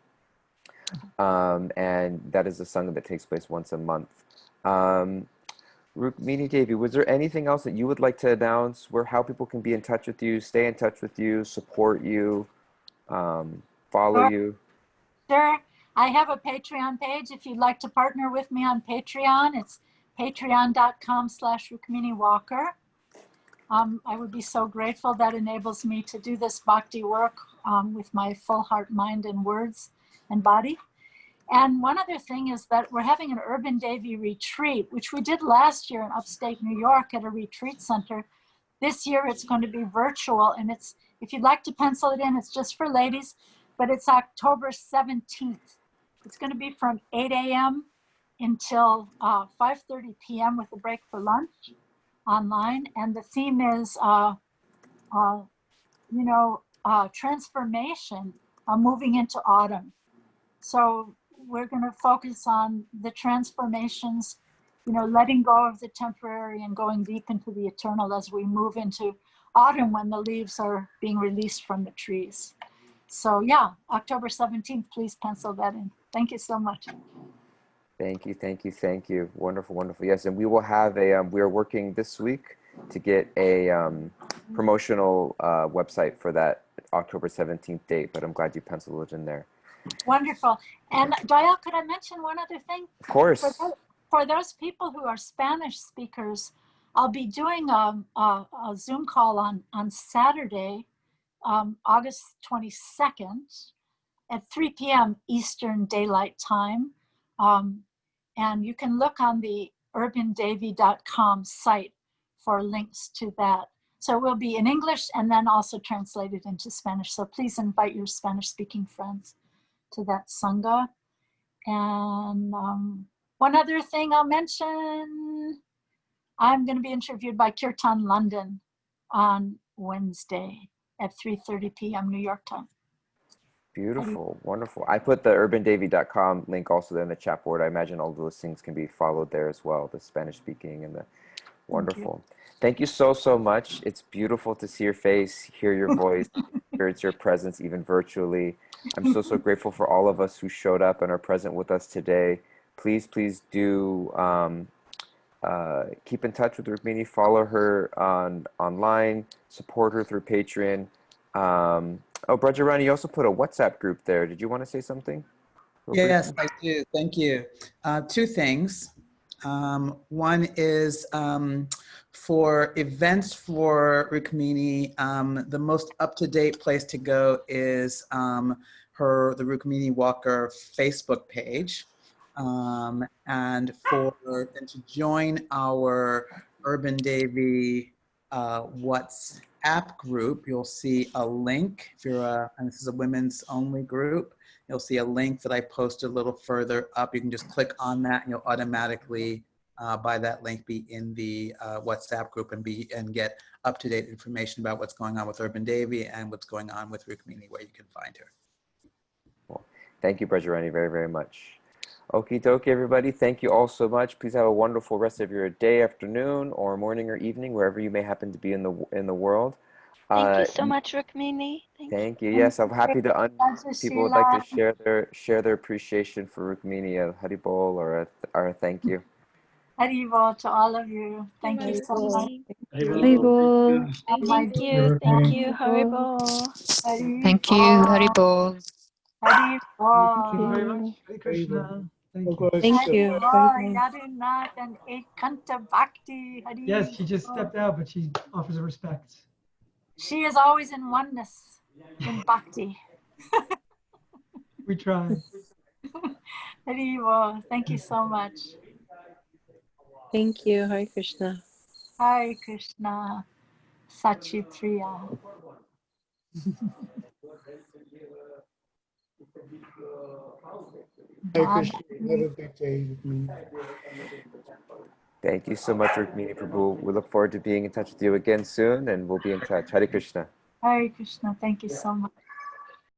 And that is a Sanga that takes place once a month. Rukmini Devi, was there anything else that you would like to announce, how people can be in touch with you, stay in touch with you, support you, follow you? Sure. I have a Patreon page. If you'd like to partner with me on Patreon, it's patreon.com/Rukmini Walker. I would be so grateful. That enables me to do this bhakti work with my full heart, mind, and words and body. And one other thing is that we're having an Urban Devi retreat, which we did last year in upstate New York at a retreat center. This year it's going to be virtual, and it's, if you'd like to pencil it in, it's just for ladies, but it's October 17th. It's going to be from 8 a.m. until 5:30 p.m. with a break for lunch online. And the theme is, transformation, moving into autumn. So we're going to focus on the transformations, letting go of the temporary and going deep into the eternal as we move into autumn when the leaves are being released from the trees. So yeah, October 17th, please pencil that in. Thank you so much. Thank you, thank you, thank you. Wonderful, wonderful. Yes, and we will have we are working this week to get a promotional website for that October 17th date, but I'm glad you penciled it in there. Wonderful. And Dayal, could I mention one other thing? Of course. For those people who are Spanish speakers, I'll be doing a Zoom call on Saturday, August 22nd at 3 p.m. Eastern Daylight Time. And you can look on the urbandevi.com site for links to that. So it will be in English and then also translated into Spanish. So please invite your Spanish speaking friends to that Sangha. And one other thing I'll mention, I'm going to be interviewed by Kirtan London on Wednesday at 3:30 p.m. New York time. Beautiful, wonderful. I put the urbandevi.com link also there in the chat board. I imagine all those things can be followed there as well, the Spanish speaking and the wonderful. Thank you so, so much. It's beautiful to see your face, hear your voice, experience your presence even virtually. I'm so, so grateful for all of us who showed up and are present with us today. Please, please do keep in touch with Rukmini, follow her online, support her through Patreon. Oh, Brajarani, you also put a WhatsApp group there. Did you want to say something? Yes, I do. Thank you. Two things. One is for events for Rukmini, the most up-to-date place to go is the Rukmini Walker Facebook page. And to join our Urban Devi WhatsApp group, you'll see a link. If you're and this is a women's only group, you'll see a link that I posted a little further up. You can just click on that and you'll automatically, by that link, be in the WhatsApp group and get up-to-date information about what's going on with Urban Devi and what's going on with Rukmini, where you can find her. Well, thank you, Brajarani, very, very much. Okie dokie, everybody. Thank you all so much. Please have a wonderful rest of your day, afternoon, or morning or evening, wherever you may happen to be in the world. Thank you so much, Rukmini. Thank you. Yes, I'm happy to people would like to share their appreciation for Rukmini, a Haribol or a thank you. Haribol to all of you. Thank you so much. Haribol. Thank you. Thank you. Haribol. Thank you, Haribol. Haribol. Thank you very much. Hare Krishna. Thank you. Thank you. Yadunath and Ekanta Bhakti. Yes, she just stepped out, but she offers her respects. She is always in oneness in Bhakti. We try. Haribol. Thank you so much. Thank you. Hare Krishna. Hare Krishna. Sachipriya. Hare Krishna. Have a good day with me. Thank you so much, Rukmini Prabhu. We look forward to being in touch with you again soon, and we'll be in touch. Hare Krishna. Hare Krishna. Thank you so much.